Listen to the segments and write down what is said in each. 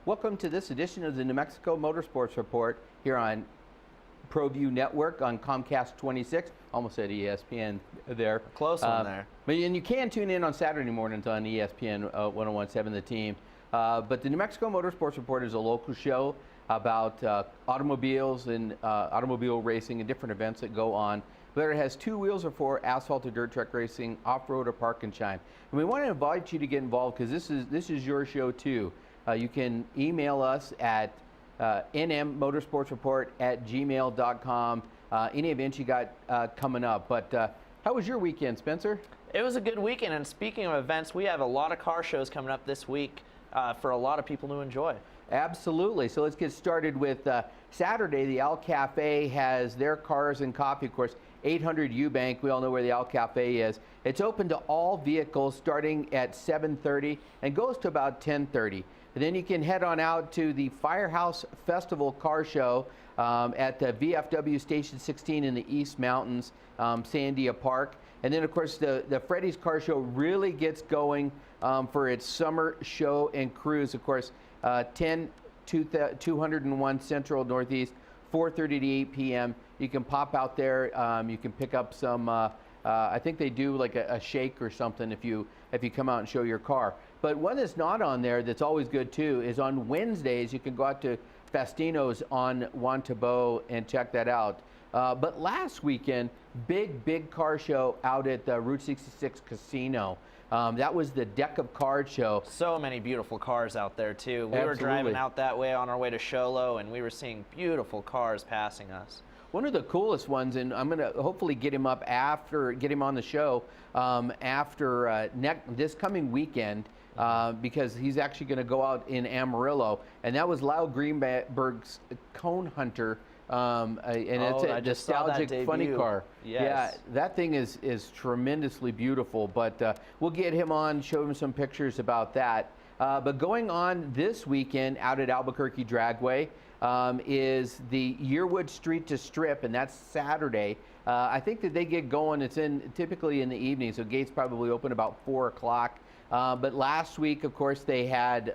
Welcome to this edition of the New Mexico Motorsports Report here on Proview Network on Comcast 26. Almost said ESPN there. Close one there. And you can tune in on Saturday mornings on ESPN 1017 The Team. But the New Mexico Motorsports Report is a local show about automobiles and automobile racing and different events that go on. Whether it has two wheels or four, asphalt or dirt track racing, off-road or park and shine. And we want to invite you to get involved because this is your show too. You can email us at nmmotorsportsreport@gmail.com. Any events you got coming up. But how was your weekend, Spencer? It was a good weekend, and speaking of events, we have a lot of car shows coming up this week for a lot of people to enjoy. Absolutely. So let's get started with Saturday. The Al Cafe has their cars and coffee, of course. 800 Eubank. We all know where the Al Cafe is. It's open to all vehicles starting at 7:30 and goes to about 10:30. And then you can head on out to the Firehouse Festival Car Show at the VFW Station 16 in the East Mountains, Sandia Park. And then, of course, the Freddy's Car Show really gets going for its summer show and cruise. Of course, 201 Central Northeast, 4:30 to 8 p.m. You can pop out there. You can pick up some, I think they do like a shake or something if you come out and show your car. But one that's not on there that's always good too is on Wednesdays you can go out to Fastino's on Wantabo and check that out. But last weekend, big car show out at the Route 66 Casino. That was the Deck of Cards show. So many beautiful cars out there too. We Absolutely. were driving out that way on our way to Sholo, and we were seeing beautiful cars passing us. One of the coolest ones, and I'm going to hopefully get him on the show after this coming weekend, because he's actually going to go out in Amarillo, and that was Lyle Greenberg's Cone Hunter, and it's a nostalgic funny car. Yes. Yeah, that thing is tremendously beautiful, but we'll get him on, show him some pictures about that. But going on this weekend out at Albuquerque Dragway is the Yearwood Street to Strip, and that's Saturday. I think that they get going, it's typically in the evening, so gates probably open about 4 o'clock. But last week, of course, they had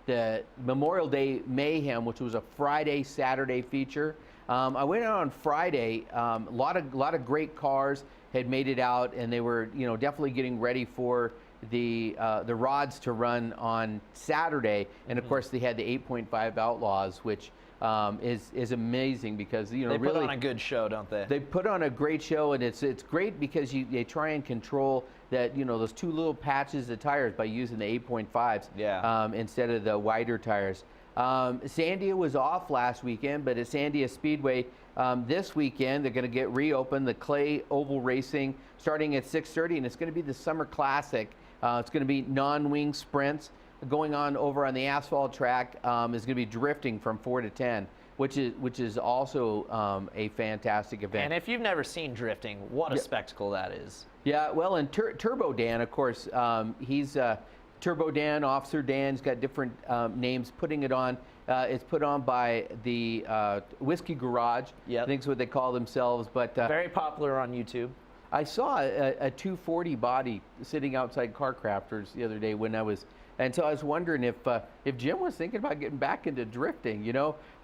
the Memorial Day Mayhem, which was a Friday, Saturday feature. I went out on Friday. A lot of great cars had made it out, and they were, definitely getting ready for the rods to run on Saturday. And of course, they had the 8.5 Outlaws, which is amazing because they really put on a good show, don't they? They put on a great show, and it's great because they try and control that those two little patches of tires by using the 8.5s instead of the wider tires. Sandia was off last weekend, but at Sandia Speedway this weekend they're going to get reopened, the Clay Oval Racing, starting at 6:30, and it's going to be the Summer Classic. It's going to be non-wing sprints going on over on the asphalt track. Is going to be drifting from 4 to 10, which is also a fantastic event. And if you've never seen drifting, what a spectacle that is. Yeah, well, and Turbo Dan, of course, he's Turbo Dan, Officer Dan. He's got different names putting it on. It's put on by the Whiskey Garage. Yep. I think is what they call themselves. But very popular on YouTube. I saw a 240 body sitting outside Car Crafters the other day and so I was wondering if Jim was thinking about getting back into drifting,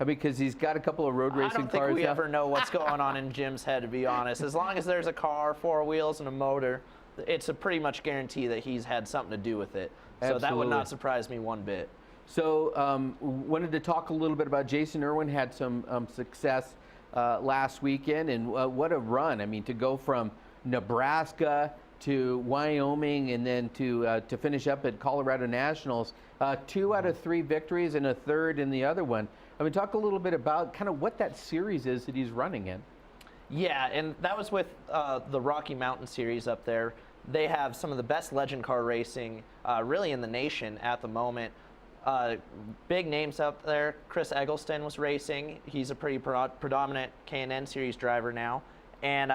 because he's got a couple of road racing cars. I don't think we ever know what's going on in Jim's head, to be honest. As long as there's a car, 4 wheels, and a motor, it's a pretty much guarantee that he's had something to do with it. Absolutely. So that would not surprise me one bit. So wanted to talk a little bit about Jason Irwin. Had some success last weekend, and what a run. I mean, to go from Nebraska to Wyoming and then to finish up at Colorado Nationals, 2 out of 3 victories and a third in the other one. I mean, talk a little bit about kind of what that series is that he's running in. Yeah, and that was with the Rocky Mountain Series up there. They have some of the best legend car racing really in the nation at the moment. Big names out there. Chris Eggleston was racing. He's a pretty predominant K&N Series driver now. And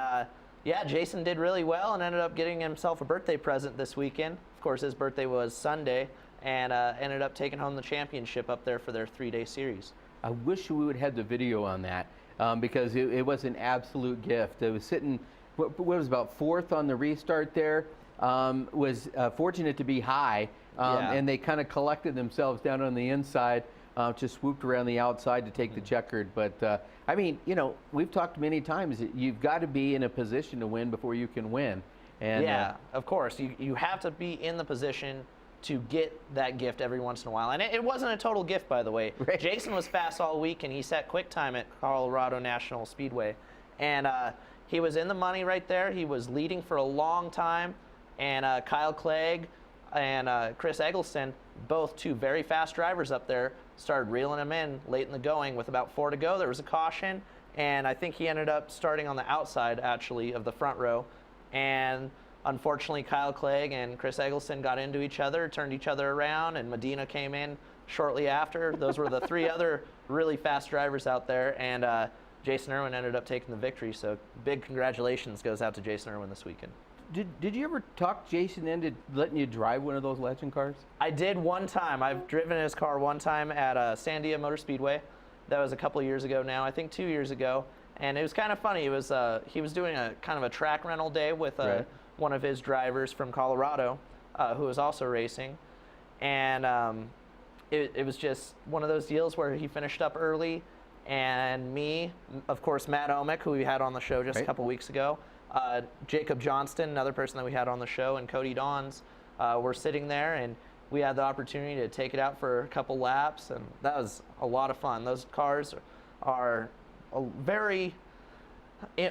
yeah, Jason did really well and ended up getting himself a birthday present this weekend. Of course, his birthday was Sunday, and ended up taking home the championship up there for their 3-day series. I wish we would have the video on that because it was an absolute gift. It was sitting, what was about 4th on the restart there. Was fortunate to be high, and they kind of collected themselves down on the inside. just swooped around the outside to take the checkered. But I mean, you know, we've talked many times that you've got to be in a position to win before you can win. And yeah, of course. You have to be in the position to get that gift every once in a while. And it wasn't a total gift, by the way. Right. Jason was fast all week, and he set quick time at Colorado National Speedway. And he was in the money right there. He was leading for a long time. And Kyle Clegg and Chris Eggleston, both two very fast drivers up there, started reeling him in late in the going with about 4 to go. There was a caution, and I think he ended up starting on the outside, actually, of the front row. And unfortunately, Kyle Clegg and Chris Eggleston got into each other, turned each other around, and Medina came in shortly after. Those were the 3 other really fast drivers out there, and Jason Irwin ended up taking the victory. So big congratulations goes out to Jason Irwin this weekend. Did you ever talk Jason into letting you drive one of those legend cars? I did one time. I've driven his car one time at Sandia Motor Speedway. That was a couple of years ago now, I think 2 years ago. And it was kind of funny. It was he was doing a kind of a track rental day with Right. one of his drivers from Colorado, who was also racing. And it was just one of those deals where he finished up early, and me, of course, Matt Omick, who we had on the show just a Right. couple weeks ago, Jacob Johnston, another person that we had on the show, and Cody Dawns were sitting there, and we had the opportunity to take it out for a couple laps, and that was a lot of fun. Those cars are very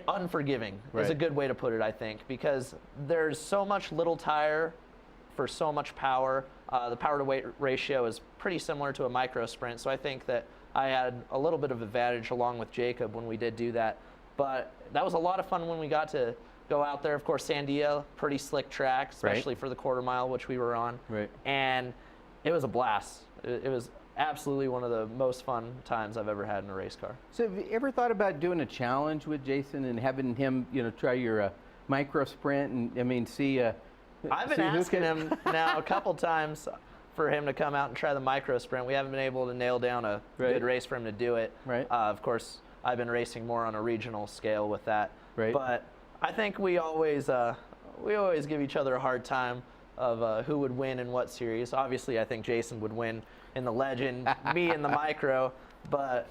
unforgiving, is a Right. good way to put it, I think, because there's so much little tire for so much power. The power to weight ratio is pretty similar to a micro sprint, so I think that I had a little bit of advantage along with Jacob when we did do that. But that was a lot of fun when we got to go out there. Of course, Sandia, pretty slick track, especially for the quarter mile, which we were on. Right. And it was a blast. It was absolutely one of the most fun times I've ever had in a race car. So have you ever thought about doing a challenge with Jason and having him, you know, try your micro sprint and I mean see? I've been see who asking can- him now a couple times for him to come out and try the micro sprint. We haven't been able to nail down a Right. good race for him to do it. Right. Of course, I've been racing more on a regional scale with that. Right. But I think we always give each other a hard time of who would win in what series. Obviously, I think Jason would win in the legend, me in the micro. But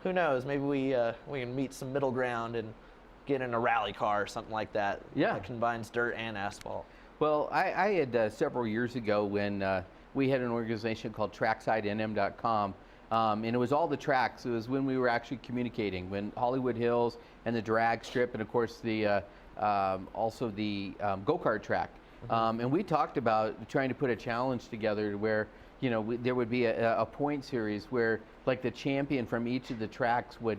who knows? Maybe we can meet some middle ground and get in a rally car or something like that. Yeah. That combines dirt and asphalt. Well, I had several years ago when we had an organization called TracksideNM.com, and it was all the tracks. It was when we were actually communicating, when Hollywood Hills and the drag strip, and of course the also the go-kart track. And we talked about trying to put a challenge together where, you know, there would be a point series where like the champion from each of the tracks would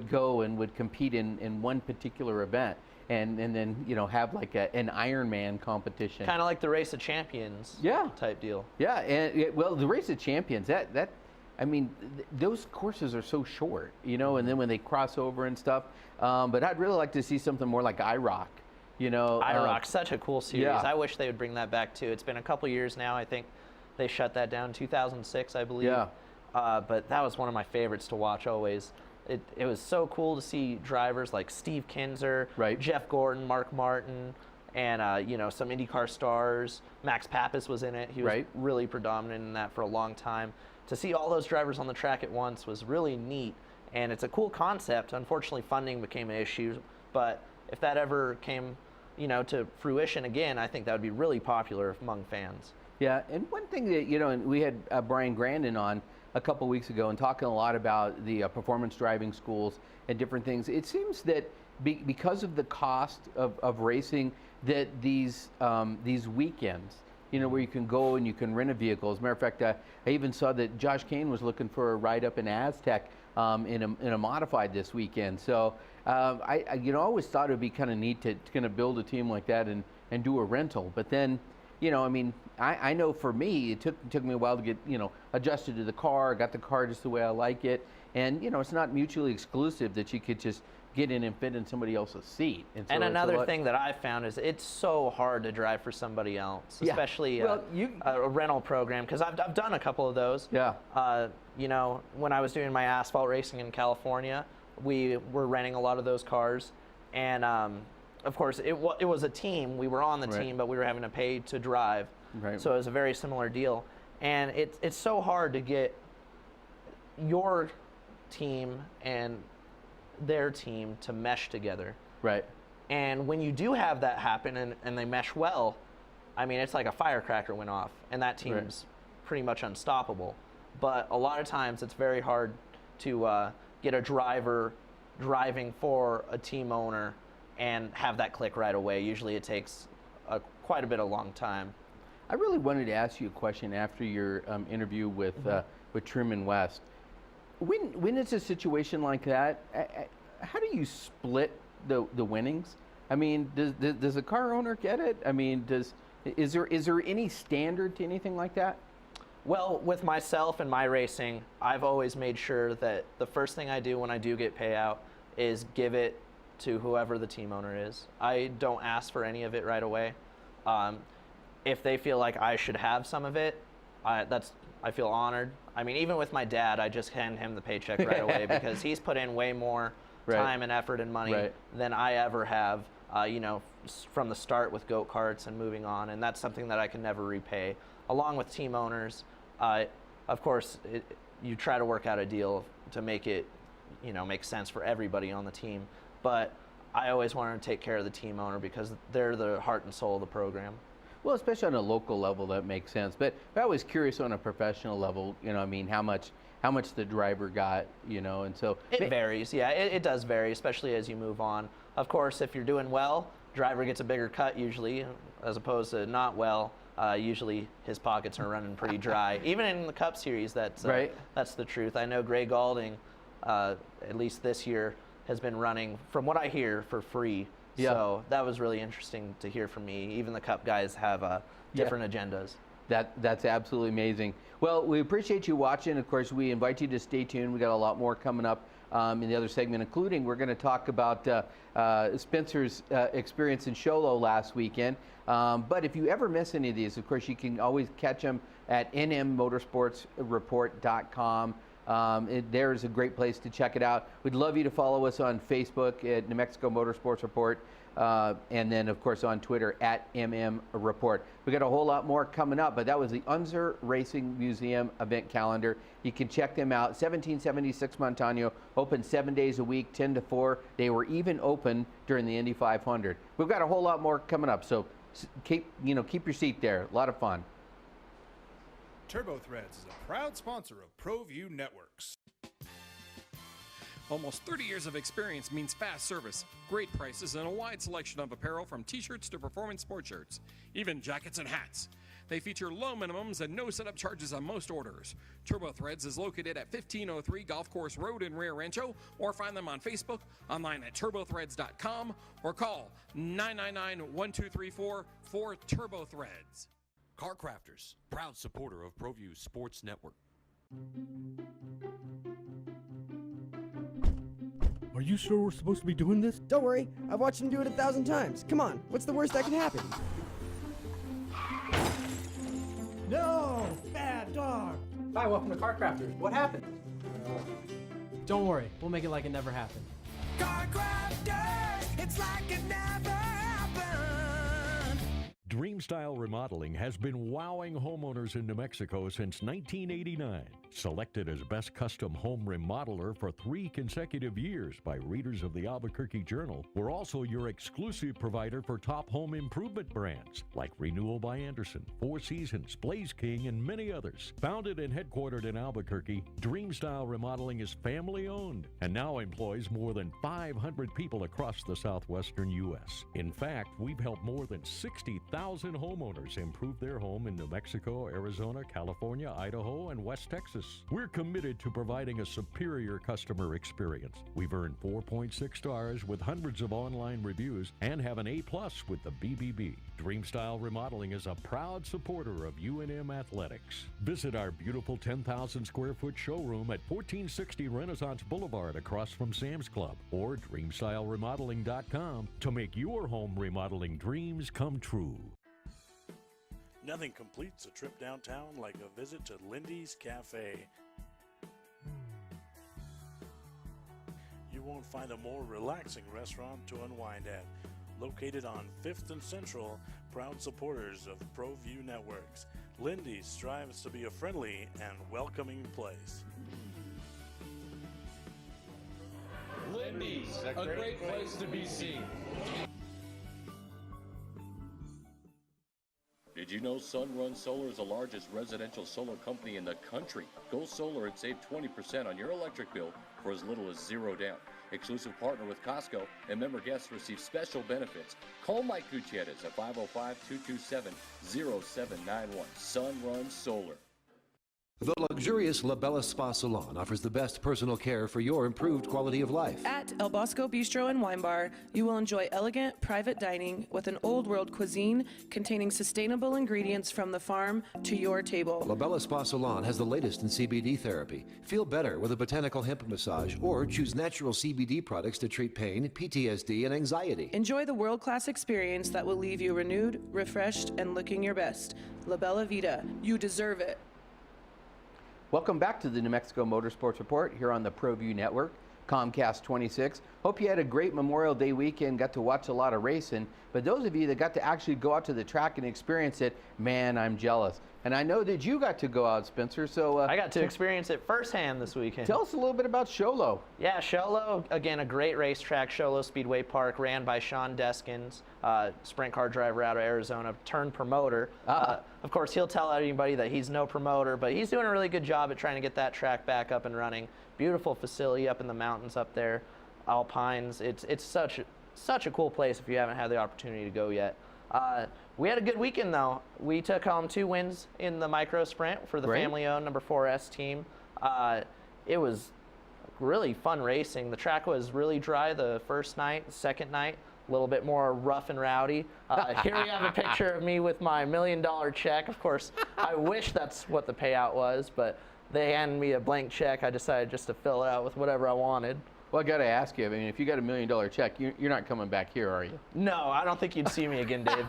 go and would compete in one particular event. And then, you know, have like an Ironman competition. Kind of like the Race of Champions Yeah. type deal. Yeah, and well, the Race of Champions, I mean, those courses are so short, you know, and then when they cross over and stuff. But I'd really like to see something more like IROC, you know. IROC, such a cool series. yeah. I wish they would bring that back too. It's been a couple years now. I think they shut that down in 2006, I believe. Yeah. But that was one of my favorites to watch always. It was so cool to see drivers like Steve Kinzer, Right. Jeff Gordon, Mark Martin, and you know, some IndyCar stars. Max Pappas was in it. He was Right. really predominant in that for a long time. To see all those drivers on the track at once was really neat, and it's a cool concept. Unfortunately, funding became an issue, but if that ever came, you know, to fruition again, I think that would be really popular among fans. Yeah, and one thing that, you know, and we had Brian Grandin on a couple weeks ago and talking a lot about the performance driving schools and different things. It seems that because of the cost of racing, that these weekends, you know, where you can go and you can rent a vehicle. As a matter of fact, I even saw that Josh Kane was looking for a ride up in Aztec in a modified this weekend. So I you know, always thought it would be kind of neat to kind of build a team like that and do a rental. But then, you know, I mean, I know for me, it took me a while to get, you know, adjusted to the car, got the car just the way I like it. And, you know, it's not mutually exclusive that you could just get in and fit in somebody else's seat. So And it's another thing that I've found is it's so hard to drive for somebody else, Yeah. especially Well, a rental program, because I've done a couple of those. Yeah. You know, when I was doing my asphalt racing in California, we were renting a lot of those cars. And, of course, it was a team. We were on the Right. team, but we were having to pay to drive. Right. So it was a very similar deal. And it's so hard to get your team and their team to mesh together. Right. And when you do have that happen and they mesh well, I mean, it's like a firecracker went off, and that team's pretty much unstoppable. But a lot of times it's very hard to get a driver driving for a team owner and have that click right away. Usually it takes quite a bit of long time. I really wanted to ask you a question after your interview with Trim and West. When it's a situation like that, how do you split the winnings? I mean, does a car owner get it? I mean, is there any standard to anything like that? Well, with myself and my racing, I've always made sure that the first thing I do when I do get payout is give it to whoever the team owner is. I don't ask for any of it right away. If they feel like I should have some of it, I feel honored. I mean, even with my dad, I just hand him the paycheck right away because he's put in way more time and effort and money than I ever have, from the start with goat carts and moving on, and that's something that I can never repay. Along with team owners, of course, you try to work out a deal to make it, make sense for everybody on the team. But I always want to take care of the team owner because they're the heart and soul of the program. Well, especially on a local level, that makes sense. But I was curious on a professional level, I mean, how much the driver got, and so it varies. Yeah, it does vary, especially as you move on. Of course, if you're doing well, driver gets a bigger cut usually, as opposed to not well. Usually his pockets are running pretty dry. Even in the Cup Series, that's the truth. I know Gray Galding, at least this year, has been running, from what I hear, for free. Yeah. So that was really interesting to hear from me. Even the Cup guys have different agendas. That's absolutely amazing. Well, we appreciate you watching. Of course, we invite you to stay tuned. We got a lot more coming up in the other segment, including we're going to talk about Spencer's experience in Sholo last weekend. But if you ever miss any of these, of course, you can always catch them at nmmotorsportsreport.com. There's a great place to check it out. We'd love you to follow us on Facebook at New Mexico Motorsports Report, and then, of course, on Twitter at mmreport. We got a whole lot more coming up, but that was the Unser Racing Museum event calendar. You can check them out. 1776 Montano, open 7 days a week, 10 to 4. They were even open during the Indy 500. We've got a whole lot more coming up, so keep your seat there. A lot of fun. TurboThreads is a proud sponsor of Proview Networks. Almost 30 years of experience means fast service, great prices, and a wide selection of apparel from t-shirts to performance sport shirts, even jackets and hats. They feature low minimums and no setup charges on most orders. TurboThreads is located at 1503 Golf Course Road in Rio Rancho, or find them on Facebook, online at turbothreads.com, or call 999-1234 for TurboThreads. Car Crafters, proud supporter of Proview Sports Network. Are you sure we're supposed to be doing this? Don't worry, I've watched him do it 1,000 times. Come on, what's the worst that can happen? No! Bad dog! Hi, welcome to Car Crafters. What happened? Don't worry, we'll make it like it never happened. Car Crafters, it's like it never happened. Dreamstyle Remodeling has been wowing homeowners in New Mexico since 1989. Selected as Best Custom Home Remodeler for 3 consecutive years by readers of the Albuquerque Journal, we're also your exclusive provider for top home improvement brands like Renewal by Anderson, Four Seasons, Blaze King, and many others. Founded and headquartered in Albuquerque, Dreamstyle Remodeling is family-owned and now employs more than 500 people across the southwestern U.S. In fact, we've helped more than 60,000 homeowners improve their home in New Mexico, Arizona, California, Idaho, and West Texas. We're committed to providing a superior customer experience. We've earned 4.6 stars with hundreds of online reviews and have an A+ with the BBB. Dreamstyle Remodeling is a proud supporter of UNM Athletics. Visit our beautiful 10,000 square foot showroom at 1460 Renaissance Boulevard across from Sam's Club, or dreamstyleremodeling.com to make your home remodeling dreams come true. Nothing completes a trip downtown like a visit to Lindy's Cafe. You won't find a more relaxing restaurant to unwind at. Located on 5th and Central, proud supporters of ProView Networks, Lindy's strives to be a friendly and welcoming place. Lindy's, a great place to be seen. Did you know Sunrun Solar is the largest residential solar company in the country? Go solar and save 20% on your electric bill for as little as $0 down. Exclusive partner with Costco, and member guests receive special benefits. Call Mike Gutierrez at 505-227-0791. Sunrun Solar. The luxurious La Bella Spa Salon offers the best personal care for your improved quality of life. At El Bosco Bistro and Wine Bar, you will enjoy elegant, private dining with an old-world cuisine containing sustainable ingredients from the farm to your table. La Bella Spa Salon has the latest in CBD therapy. Feel better with a botanical hemp massage, or choose natural CBD products to treat pain, PTSD, and anxiety. Enjoy the world-class experience that will leave you renewed, refreshed, and looking your best. La Bella Vita, you deserve it. Welcome back to the New Mexico Motorsports Report here on the Proview Network, Comcast 26. Hope you had a great Memorial Day weekend, got to watch a lot of racing. But those of you that got to actually go out to the track and experience it, man, I'm jealous. And I know that you got to go out, Spencer. So I got to experience it firsthand this weekend. Tell us a little bit about Sholo. Yeah, Sholo, again, a great racetrack, Sholo Speedway Park, ran by Sean Deskins, sprint car driver out of Arizona, turned promoter. Of course, he'll tell anybody that he's no promoter, but he's doing a really good job at trying to get that track back up and running. Beautiful facility up in the mountains up there, Alpines. It's such a cool place if you haven't had the opportunity to go yet. We had a good weekend, though. We took home 2 wins in the micro sprint for the family-owned number 4S team. It was really fun racing. The track was really dry the first night. The second night, a little bit more rough and rowdy. Here we have a picture of me with my $1 million check. Of course, I wish that's what the payout was, but they handed me a blank check. I decided just to fill it out with whatever I wanted. Well, I got to ask you, I mean, if you got $1 million check, you're not coming back here, are you? No, I don't think you'd see me again, Dave.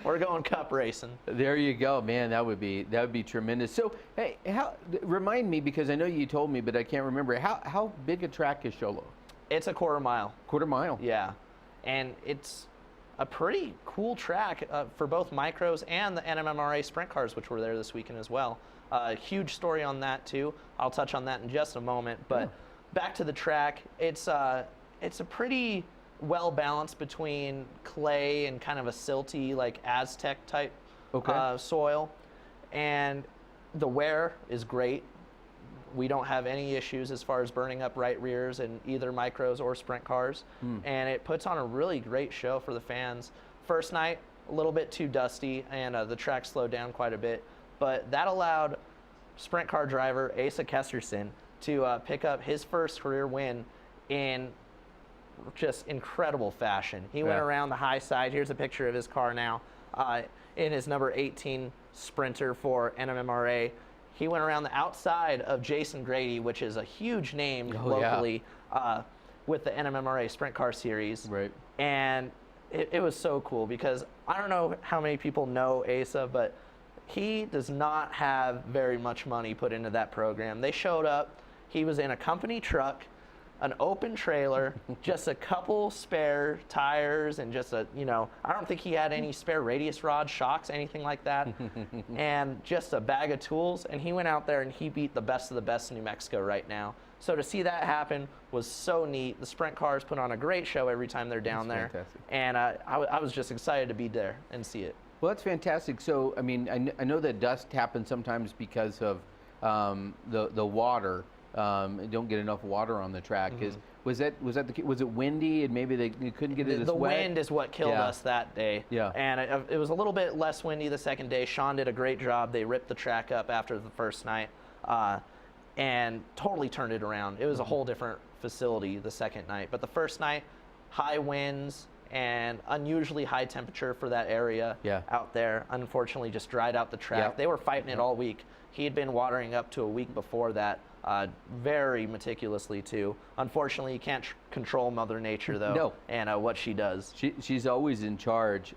We're going cup racing. There you go, man. That would be tremendous. So, hey, remind me, because I know you told me, but I can't remember. How big a track is Sholo? It's a quarter mile. Quarter mile? Yeah, and it's a pretty cool track for both micros and the NMMRA sprint cars, which were there this weekend as well. Huge story on that too. I'll touch on that in just a moment, but. Back to the track, it's a pretty well balanced between clay and kind of a silty, like Aztec type soil, and the wear is great. We don't have any issues as far as burning up right rears in either micros or sprint cars, and it puts on a really great show for the fans. First night, a little bit too dusty, and the track slowed down quite a bit, but that allowed sprint car driver Asa Kesterson to pick up his first career win in just incredible fashion. He went around the high side. Here's a picture of his car now in his number 18 Sprinter for NMMRA. He went around the outside of Jason Grady, which is a huge name locally with the NMMRA Sprint Car Series. Right. And it was so cool because I don't know how many people know Asa, but he does not have very much money put into that program. They showed up. He was in a company truck, an open trailer, just a couple spare tires, and just I don't think he had any spare radius rod, shocks, anything like that, and just a bag of tools. And he went out there and he beat the best of the best in New Mexico right now. So to see that happen was so neat. The sprint cars put on a great show every time they're down there. Fantastic. And I was just excited to be there and see it. Well, that's fantastic. So, I mean, I know that dust happens sometimes because of the water. Don't get enough water on the track. Was it windy and maybe they couldn't get it as wet? The wind is what killed us that day. Yeah. And it was a little bit less windy the second day. Sean did a great job. They ripped the track up after the first night and totally turned it around. It was a whole different facility the second night. But the first night, high winds and unusually high temperature for that area out there. Unfortunately, just dried out the track. They were fighting it all week. He had been watering up to a week before that, very meticulously too. Unfortunately, you can't control Mother Nature though, and what she does. She's always in charge.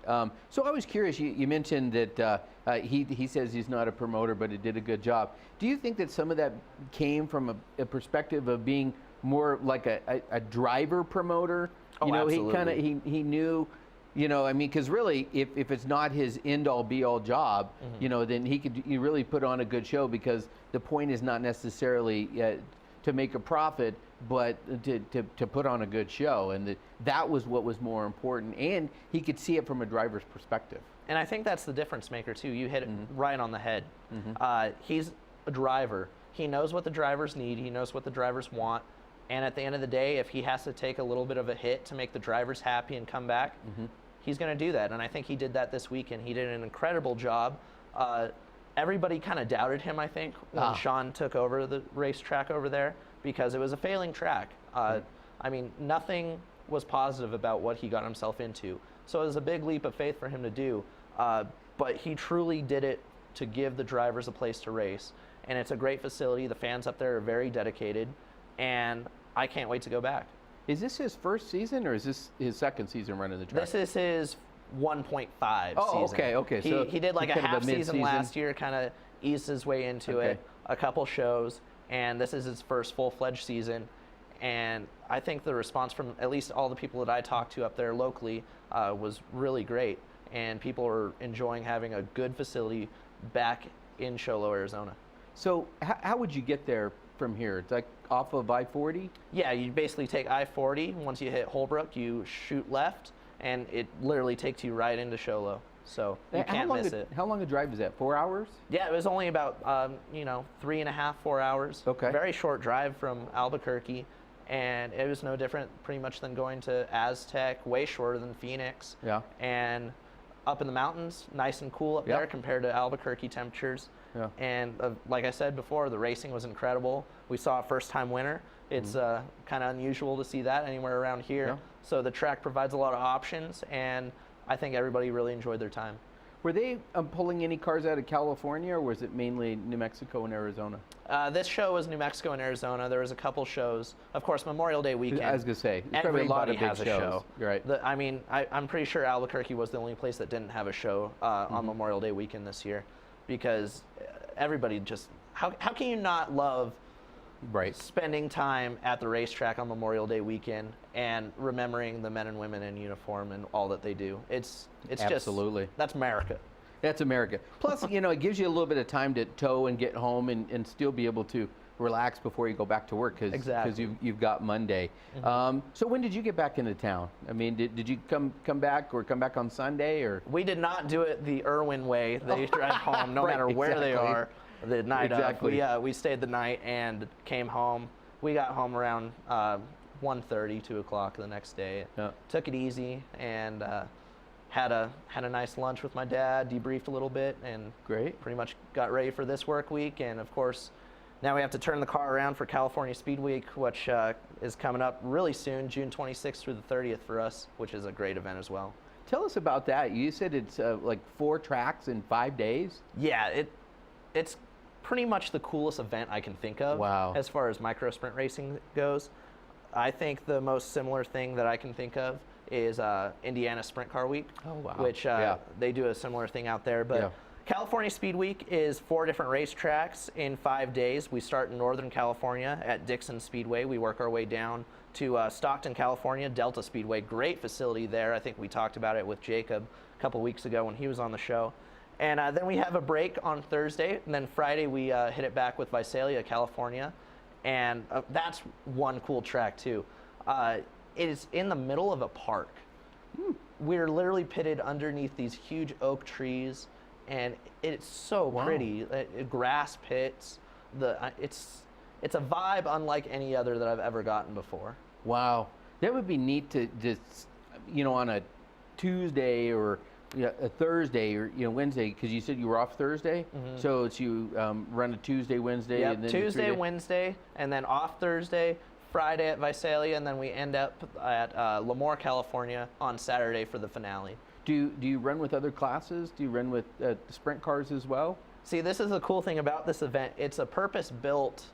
So I was curious. You mentioned that he says he's not a promoter, but he did a good job. Do you think that some of that came from a perspective of being more like a driver promoter? Absolutely. He knew, I mean, because really, if it's not his end-all be-all job, then he could really put on a good show, because the point is not necessarily to make a profit, but to put on a good show, and that was what was more important, and he could see it from a driver's perspective. And I think that's the difference maker too. You hit it right on the head. He's a driver. He knows what the drivers need. He knows what the drivers want. And at the end of the day, if he has to take a little bit of a hit to make the drivers happy and come back, he's going to do that. And I think he did that this weekend. He did an incredible job. Everybody kind of doubted him, I think, when Sean took over the racetrack over there, because it was a failing track. I mean, nothing was positive about what he got himself into. So it was a big leap of faith for him to do. But he truly did it to give the drivers a place to race. And it's a great facility. The fans up there are very dedicated. And I can't wait to go back. Is this his first season, or is this his second season running the track? This is his 1.5 Oh, season. okay. So he did like a half season last year, kind of eased his way into it, a couple shows, and this is his first full-fledged season. And I think the response from at least all the people that I talked to up there locally was really great. And people are enjoying having a good facility back in Show Low, Arizona. So how would you get there from here? It's like off of I-40? Yeah, you basically take I-40. Once you hit Holbrook, you shoot left, and it literally takes you right into Show Low. So you can't miss it. How long a drive is that? 4 hours? Yeah, it was only about 3.5, 4 hours. Okay. Very short drive from Albuquerque, and it was no different pretty much than going to Aztec, way shorter than Phoenix. Yeah. And up in the mountains, nice and cool up there compared to Albuquerque temperatures. Yeah. And like I said before, the racing was incredible. We saw a first-time winner. It's kind of unusual to see that anywhere around here. Yeah. So the track provides a lot of options, and I think everybody really enjoyed their time. Were they pulling any cars out of California, or was it mainly New Mexico and Arizona? This show was New Mexico and Arizona. There was a couple shows. Of course, Memorial Day weekend. I was going to say, there's probably a lot of big has a shows. show. You're right. I'm pretty sure Albuquerque was the only place that didn't have a show on Memorial Day weekend this year, because everybody just, how can you not love spending time at the racetrack on Memorial Day weekend and remembering the men and women in uniform and all that they do? It's Absolutely. just, that's America. That's America. Plus, it gives you a little bit of time to tow and get home and still be able to relax before you go back to work, because you've got Monday. So when did you get back into town? I mean, did you come back on Sunday, or? We did not do it the Irwin way. They drive home no matter where they are the night of. We stayed the night and came home. We got home around 1:30, 2 o'clock the next day. Took it easy and had a nice lunch with my dad, debriefed a little bit, and pretty much got ready for this work week. And of course, now we have to turn the car around for California Speed Week, which is coming up really soon, June 26th through the 30th for us, which is a great event as well. Tell us about that. You said it's like 4 tracks in 5 days? Yeah, it's pretty much the coolest event I can think of as far as micro sprint racing goes. I think the most similar thing that I can think of is Indiana Sprint Car Week, which they do a similar thing out there. But California Speed Week is 4 different racetracks in 5 days. We start in Northern California at Dixon Speedway. We work our way down to Stockton, California, Delta Speedway. Great facility there. I think we talked about it with Jacob a couple weeks ago when he was on the show. And then we have a break on Thursday, and then Friday we hit it back with Visalia, California. And that's one cool track too. It is in the middle of a park. We're literally pitted underneath these huge oak trees, and it's so pretty. Grass pits. It's a vibe unlike any other that I've ever gotten before. Wow, that would be neat to just, on a Tuesday or a Thursday or Wednesday, because you said you were off Thursday. So it's you run a Tuesday, Wednesday, and then Tuesday, Wednesday, and then off Thursday, Friday at Visalia, and then we end up at Lemoore, California on Saturday for the finale. Do you run with other classes? Do you run with sprint cars as well? See, this is the cool thing about this event. It's a purpose-built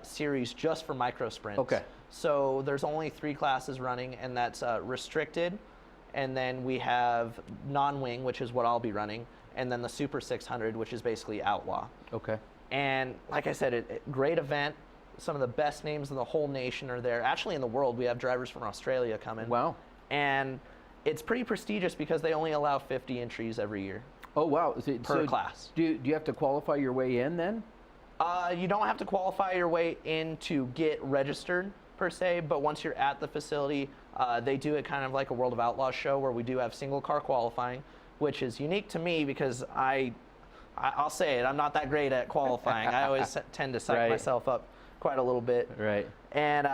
series just for micro sprints. Okay. So there's only 3 classes running, and that's restricted, and then we have non-wing, which is what I'll be running, and then the Super 600, which is basically outlaw. Okay. And like I said, great event. Some of the best names in the whole nation are there. Actually, in the world, we have drivers from Australia coming. Wow. And it's pretty prestigious because they only allow 50 entries every year. Oh, wow. Per class. Do you have to qualify your way in then? You don't have to qualify your way in to get registered per se, but once you're at the facility, they do it kind of like a World of Outlaws show where we do have single car qualifying, which is unique to me because I'll say it, I'm not that great at qualifying. I always tend to psych myself up quite a little bit. Right. And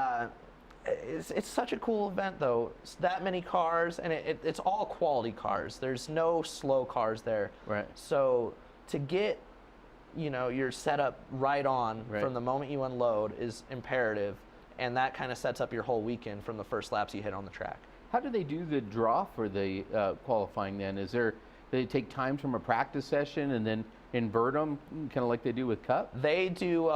it's such a cool event, though. It's that many cars, and it's all quality cars. There's no slow cars there. Right. So to get, your setup right on from the moment you unload is imperative, and that kind of sets up your whole weekend from the first laps you hit on the track. How do they do the draw for the qualifying then? Do they take times from a practice session and then invert them, kind of like they do with Cup? They do,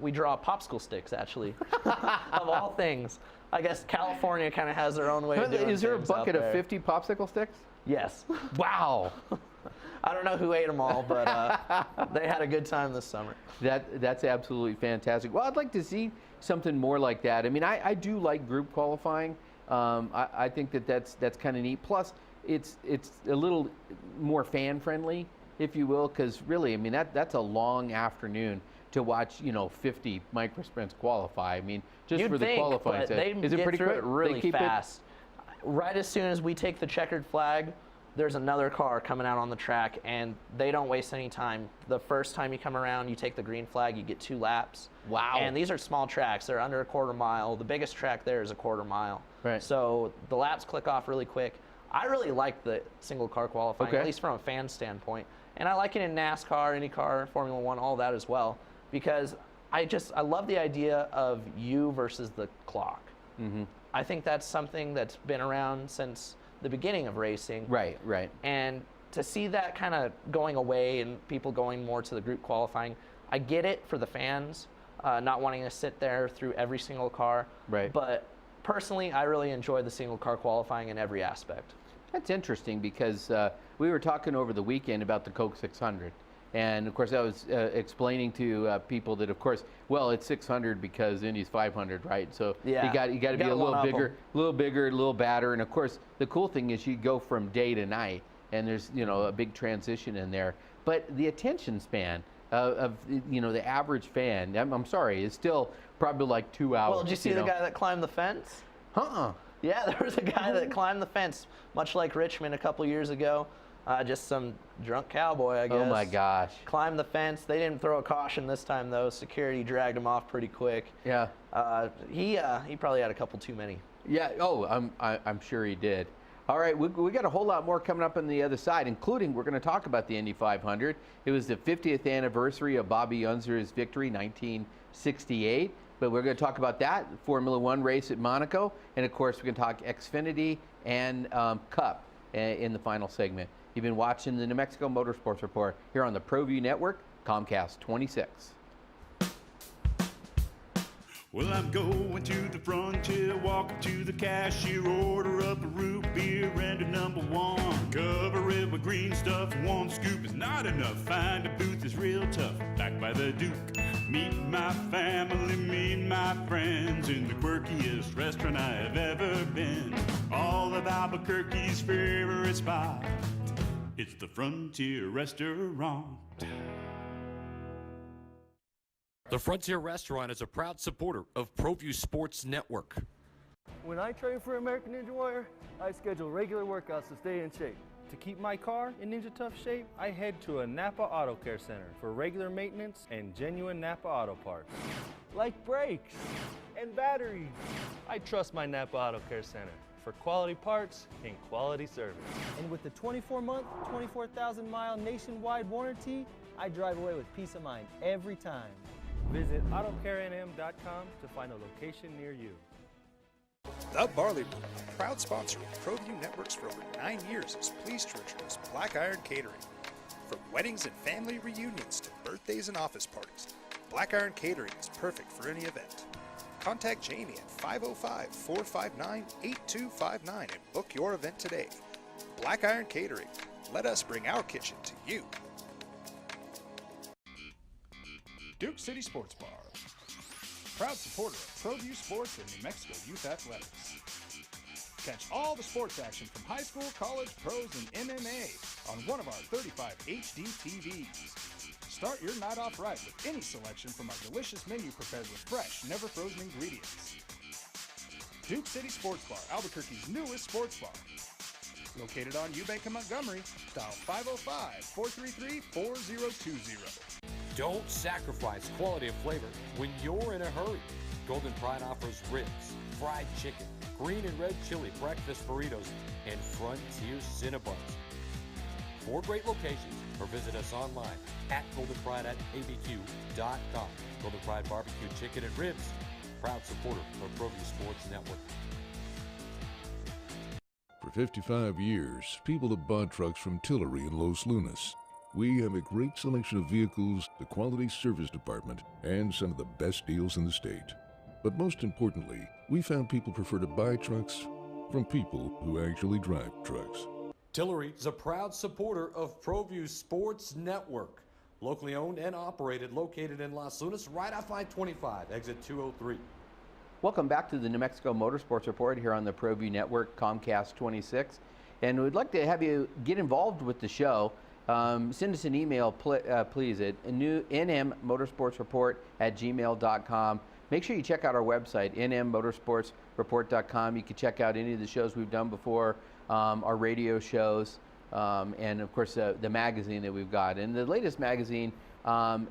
we draw popsicle sticks, actually, of all things. I guess California kind of has their own way of doing things. Is there a bucket of 50 popsicle sticks? Yes. Wow. I don't know who ate them all, but they had a good time this summer. That's absolutely fantastic. Well, I'd like to see something more like that. I mean, I do like group qualifying. I think that's kind of neat. Plus, it's a little more fan friendly, if you will, because really, I mean, that's a long afternoon to watch, 50 microsprints qualify. I mean, just You'd for the think, qualifying but set. they Is it get pretty through quick? it really They keep fast. Right as soon as we take the checkered flag, there's another car coming out on the track, and they don't waste any time. The first time you come around, you take the green flag, you get 2 laps. Wow. And these are small tracks. They're under a quarter mile. The biggest track there is a quarter mile. Right. So the laps click off really quick. I really like the single car qualifying, Okay. at least from a fan standpoint. And I like it in NASCAR, IndyCar, Formula One, all that as well, because I love the idea of you versus the clock. Mm-hmm. I think that's something that's been around since the beginning of racing. Right. And to see that kind of going away and people going more to the group qualifying, I get it for the fans, not wanting to sit there through every single car. Right. But personally, I really enjoy the single car qualifying in every aspect. That's interesting because we were talking over the weekend about the Coke 600. And of course, I was explaining to people that, of course, well, it's 600 because Indy's 500, right? So Yeah. you got to be a little one-up 'em. bigger, a little badder. And of course, the cool thing is you go from day to night, and there's a big transition in there. But the attention span of the average fan, I'm sorry, is still probably like 2 hours. Well, did you see the guy that climbed the fence? Yeah, there was a guy that climbed the fence, much like Richmond a couple years ago. Just some drunk cowboy, I guess. Oh my gosh. Climbed the fence. They didn't throw a caution this time, though. Security dragged him off pretty quick. Yeah. He probably had a couple too many. Yeah. Oh, I'm sure he did. All right, we got a whole lot more coming up on the other side, including we're going to talk about the Indy 500. It was the 50th anniversary of Bobby Unser's victory, 1968. But we're going to talk about that Formula One race at Monaco, and of course, we can talk Xfinity and Cup in the final segment. You've been watching the New Mexico Motorsports Report here on the Proview Network, Comcast 26. Well, I'm going to the frontier, walk up to the cashier, order up a root beer and a number one. Cover it with green stuff, one scoop is not enough. Find a booth is real tough, back by the Duke. Meet my family, meet my friends in the quirkiest restaurant I have ever been. All of Albuquerque's favorite spot, it's the Frontier Restaurant. The Frontier Restaurant is a proud supporter of Proview Sports Network. When I train for American Ninja Warrior, I schedule regular workouts to stay in shape. To keep my car in Ninja Tough shape, I head to a Napa Auto Care Center for regular maintenance and genuine Napa Auto parts. Like brakes and batteries. I trust my Napa Auto Care Center for quality parts and quality service. And with the 24-month, 24,000-mile nationwide warranty, I drive away with peace of mind every time. Visit AutoCareNM.com to find a location near you. The Barley Brew, proud sponsor of Proview Networks for over 9 years, is pleased to introduce Black Iron Catering. From weddings and family reunions to birthdays and office parties, Black Iron Catering is perfect for any event. Contact Jamie at 505-459-8259 and book your event today. Black Iron Catering. Let us bring our kitchen to you. Duke City Sports Bar, proud supporter of Proview Sports and New Mexico Youth Athletics. Catch all the sports action from high school, college, pros, and MMA on one of our 35 HD TVs. Start your night off right with any selection from our delicious menu prepared with fresh, never frozen ingredients. Duke City Sports Bar, Albuquerque's newest sports bar. Located on Eubank and Montgomery, dial 505-433-4020. Don't sacrifice quality and flavor when you're in a hurry. Golden Pride offers ribs, fried chicken, green and red chili breakfast burritos, and Frontier Cinnabons. 4 great locations, or visit us online at goldenpride@abq.com. Golden Pride Barbecue Chicken and Ribs, proud supporter of Proview Sports Network. For 55 years, people have bought trucks from Tillery in Los Lunas. We have a great selection of vehicles, the quality service department, and some of the best deals in the state. But most importantly, we found people prefer to buy trucks from people who actually drive trucks. Tillery is a proud supporter of Proview Sports Network. Locally owned and operated, located in Los Lunas, right off I-25, exit 203. Welcome back to the New Mexico Motorsports Report here on the Proview Network, Comcast 26. And we'd like to have you get involved with the show. Send us an email, please, at nmmotorsportsreport@gmail.com. Make sure you check out our website, nmmotorsportsreport.com. You can check out any of the shows we've done before, our radio shows, and, of course, the magazine that we've got. And the latest magazine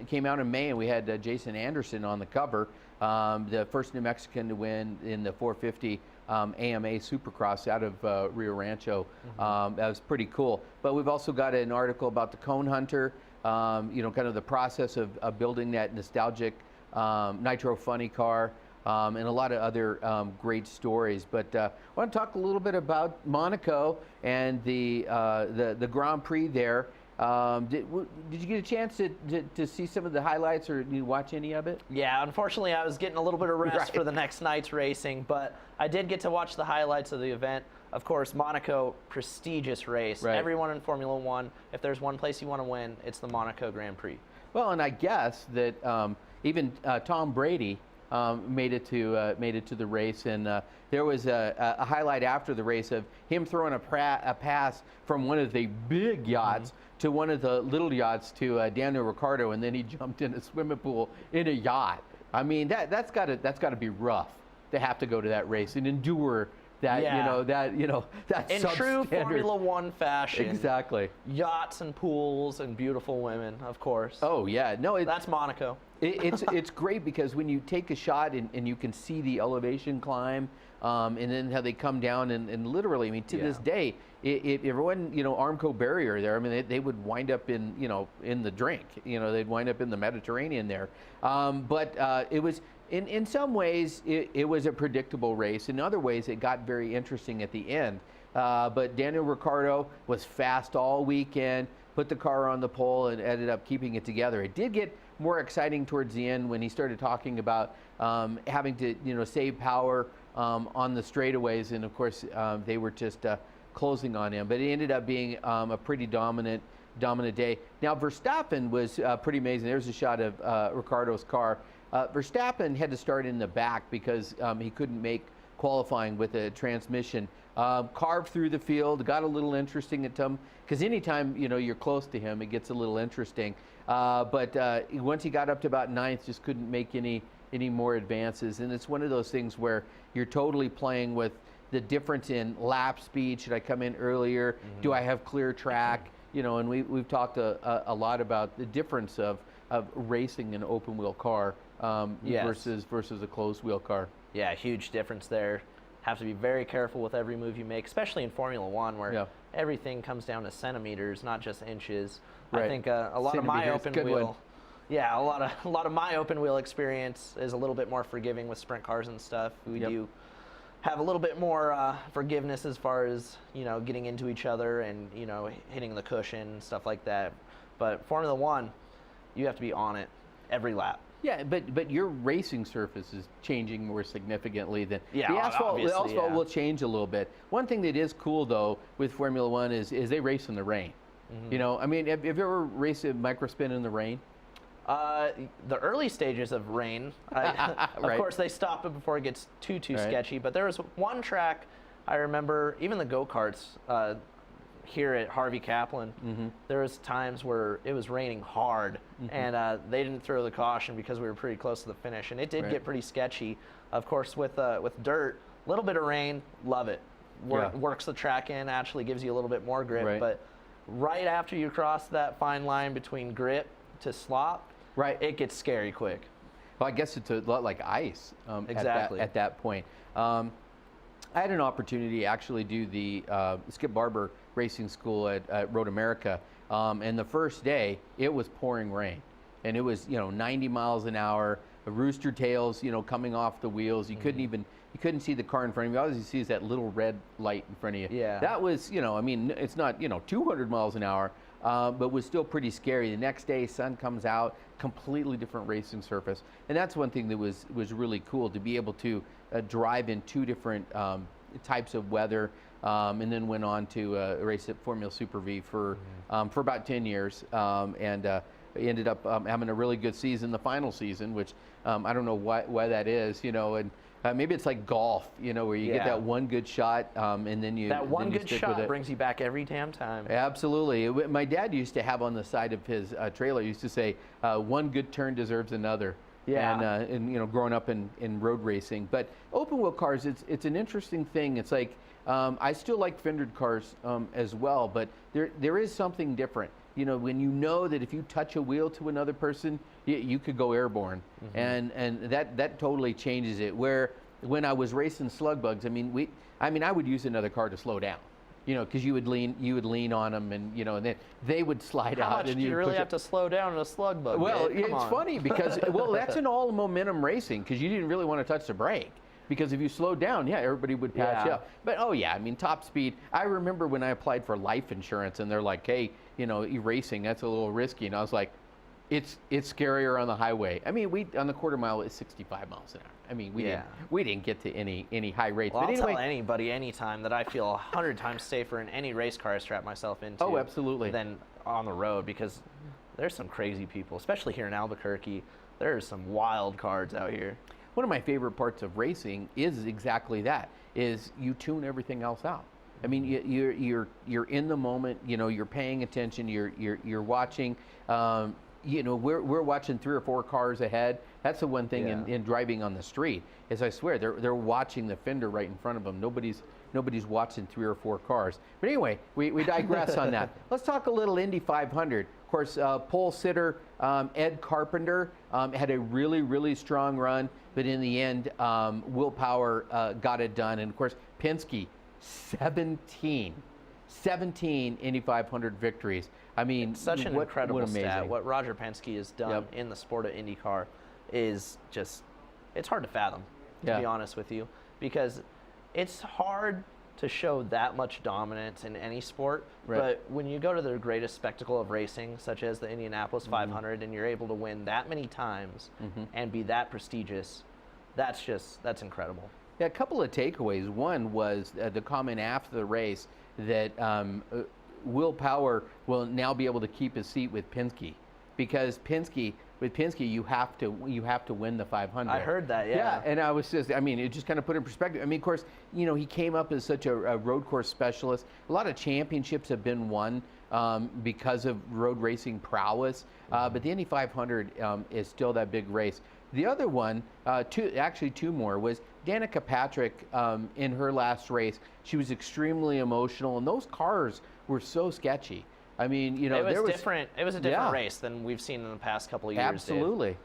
came out in May, and we had Jason Anderson on the cover, the first New Mexican to win in the 450 AMA Supercross out of Rio Rancho. That was pretty cool. But we've also got an article about the Cone Hunter, you know, kind of the process of building that nostalgic nitro funny car, and a lot of other great stories. But I want to talk a little bit about Monaco and the Grand Prix there. Did you get a chance to see some of the highlights, or did you watch any of it? Yeah, unfortunately, I was getting a little bit of rest for the next night's racing, but I did get to watch the highlights of the event. Of course, Monaco, prestigious race. Right. Everyone in Formula One, if there's one place you want to win, it's the Monaco Grand Prix. Well, and I guess that even Tom Brady made it to the race, and there was a highlight after the race of him throwing a pass from one of the big yachts to one of the little yachts to Daniel Ricciardo, and then he jumped in a swimming pool in a yacht. I mean, that's got to be rough to have to go to that race and endure that, that in true substandard Formula One fashion. Exactly. Yachts and pools and beautiful women, of course. Oh yeah, no, that's Monaco. It's great because when you take a shot and you can see the elevation climb, and then how they come down and literally, I mean, to this day, if everyone, Armco barrier there, I mean, they would wind up in the drink, they'd wind up in the Mediterranean there. But it was, in some ways, it was a predictable race. In other ways, it got very interesting at the end. But Daniel Ricciardo was fast all weekend, put the car on the pole, and ended up keeping it together. It did get more exciting towards the end when he started talking about having to, save power on the straightaways, and of course they were just closing on him. But it ended up being a pretty dominant day. Now Verstappen was pretty amazing. There's a shot of Ricciardo's car. Verstappen had to start in the back because he couldn't make qualifying with a transmission. Carved through the field, got a little interesting at some, because anytime you're close to him, it gets a little interesting. But once he got up to about 9th, just couldn't make any more advances. And it's one of those things where you're totally playing with the difference in lap speed. Should I come in earlier? Do I have clear track? And we've talked a lot about the difference of racing an open wheel car versus a closed wheel car. Yeah, huge difference there. Have to be very careful with every move you make, especially in Formula One, where everything comes down to centimeters, not just inches. Right. I think a lot of my open wheel, a lot of my open wheel experience is a little bit more forgiving with sprint cars and stuff. We do have a little bit more forgiveness as far as getting into each other and hitting the cushion and stuff like that. But Formula One, you have to be on it every lap. Yeah, but your racing surface is changing more significantly than the asphalt. The asphalt will change a little bit. One thing that is cool though with Formula One is they race in the rain. I mean, have you ever raced a microspin in the rain? The early stages of rain, of course, they stop it before it gets too sketchy. But there was one track I remember, even the go-karts, here at Harvey Kaplan, there was times where it was raining hard, and they didn't throw the caution because we were pretty close to the finish, and it did get pretty sketchy. Of course, with dirt, a little bit of rain, love it. Works the track in, actually gives you a little bit more grip, but right after you cross that fine line between grip to slop, it gets scary quick. Well, I guess it's a lot like ice at that point. I had an opportunity to actually do the Skip Barber Racing School at Road America, and the first day it was pouring rain, and it was 90 miles an hour, rooster tails coming off the wheels. You couldn't see the car in front of you. All you see is that little red light in front of you. Yeah. That was I mean, it's not 200 miles an hour, but was still pretty scary. The next day, sun comes out, completely different racing surface, and that's one thing that was really cool, to be able to drive in two different types of weather, and then went on to race at Formula Super V for about 10 years, and ended up having a really good season, the final season, which I don't know why that is, and maybe it's like golf, where you get that one good shot, and then you that one good stick shot with it. brings you back every damn time. Absolutely. My dad used to have on the side of his trailer, used to say, one good turn deserves another. Yeah. And growing up in road racing, but open wheel cars, it's an interesting thing. It's like I still like fendered cars as well, but there is something different. When you know that if you touch a wheel to another person, you could go airborne, and that totally changes it. Where when I was racing slug bugs, I would use another car to slow down. Because you would lean on them, and and then they would slide out. How much and do you really have to slow down in a slug bug? Well, Come it's on. funny because that's in all momentum racing, because you didn't really want to touch the brake, because if you slowed down, everybody would pass you up. But top speed. I remember when I applied for life insurance, and they're like, hey, racing, that's a little risky, and I was like, it's scarier on the highway. We on the quarter mile is 65 miles an hour. We didn't get to any high rates. Well, but anyway, I'll tell anybody anytime that I feel 100 times safer in any race car I strap myself into. Oh, absolutely. Than on the road, because there's some crazy people, especially here in Albuquerque. There's some wild cards out here. One of my favorite parts of racing is exactly that. Is you tune everything else out. You're in the moment. You're paying attention. You're watching. We're watching 3 or 4 cars ahead. That's the one thing in driving on the street, is I swear they're watching the fender right in front of them. Nobody's watching 3 or 4 cars. But anyway, we digress on that. Let's talk a little Indy 500. Of course, pole sitter Ed Carpenter had a really strong run, but in the end, Will Power got it done. And of course, Penske, 17 Indy 500 victories. It's such an incredible stat. Amazing. What Roger Penske has done in the sport of IndyCar is just, it's hard to fathom, to be honest with you, because it's hard to show that much dominance in any sport, but when you go to the greatest spectacle of racing, such as the Indianapolis 500, and you're able to win that many times and be that prestigious, that's incredible. Yeah, a couple of takeaways. One was the comment after the race that Will Power will now be able to keep his seat with Penske, because with Penske you have to win the 500. I heard that, Yeah, and I was just, it just kind of put in perspective. Of course, he came up as such a road course specialist. A lot of championships have been won because of road racing prowess, but the Indy 500 is still that big race. The other one, two more, was Danica Patrick in her last race. She was extremely emotional, and those cars were so sketchy. It was different. It was a different race than we've seen in the past couple of years. Absolutely.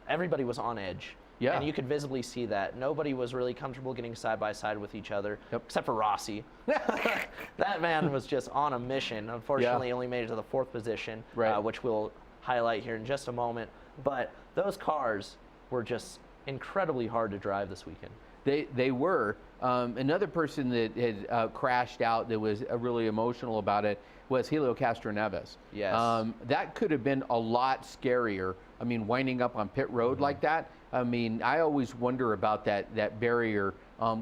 Everybody was on edge. Yeah. And you could visibly see that. Nobody was really comfortable getting side by side with each other, except for Rossi. That man was just on a mission. Unfortunately, only made it to the 4th position, which we'll highlight here in just a moment. But those cars were just incredibly hard to drive this weekend. They were. Another person that had crashed out that was really emotional about it was Helio Castroneves. Yes. That could have been a lot scarier. Winding up on pit road like that. I always wonder about that barrier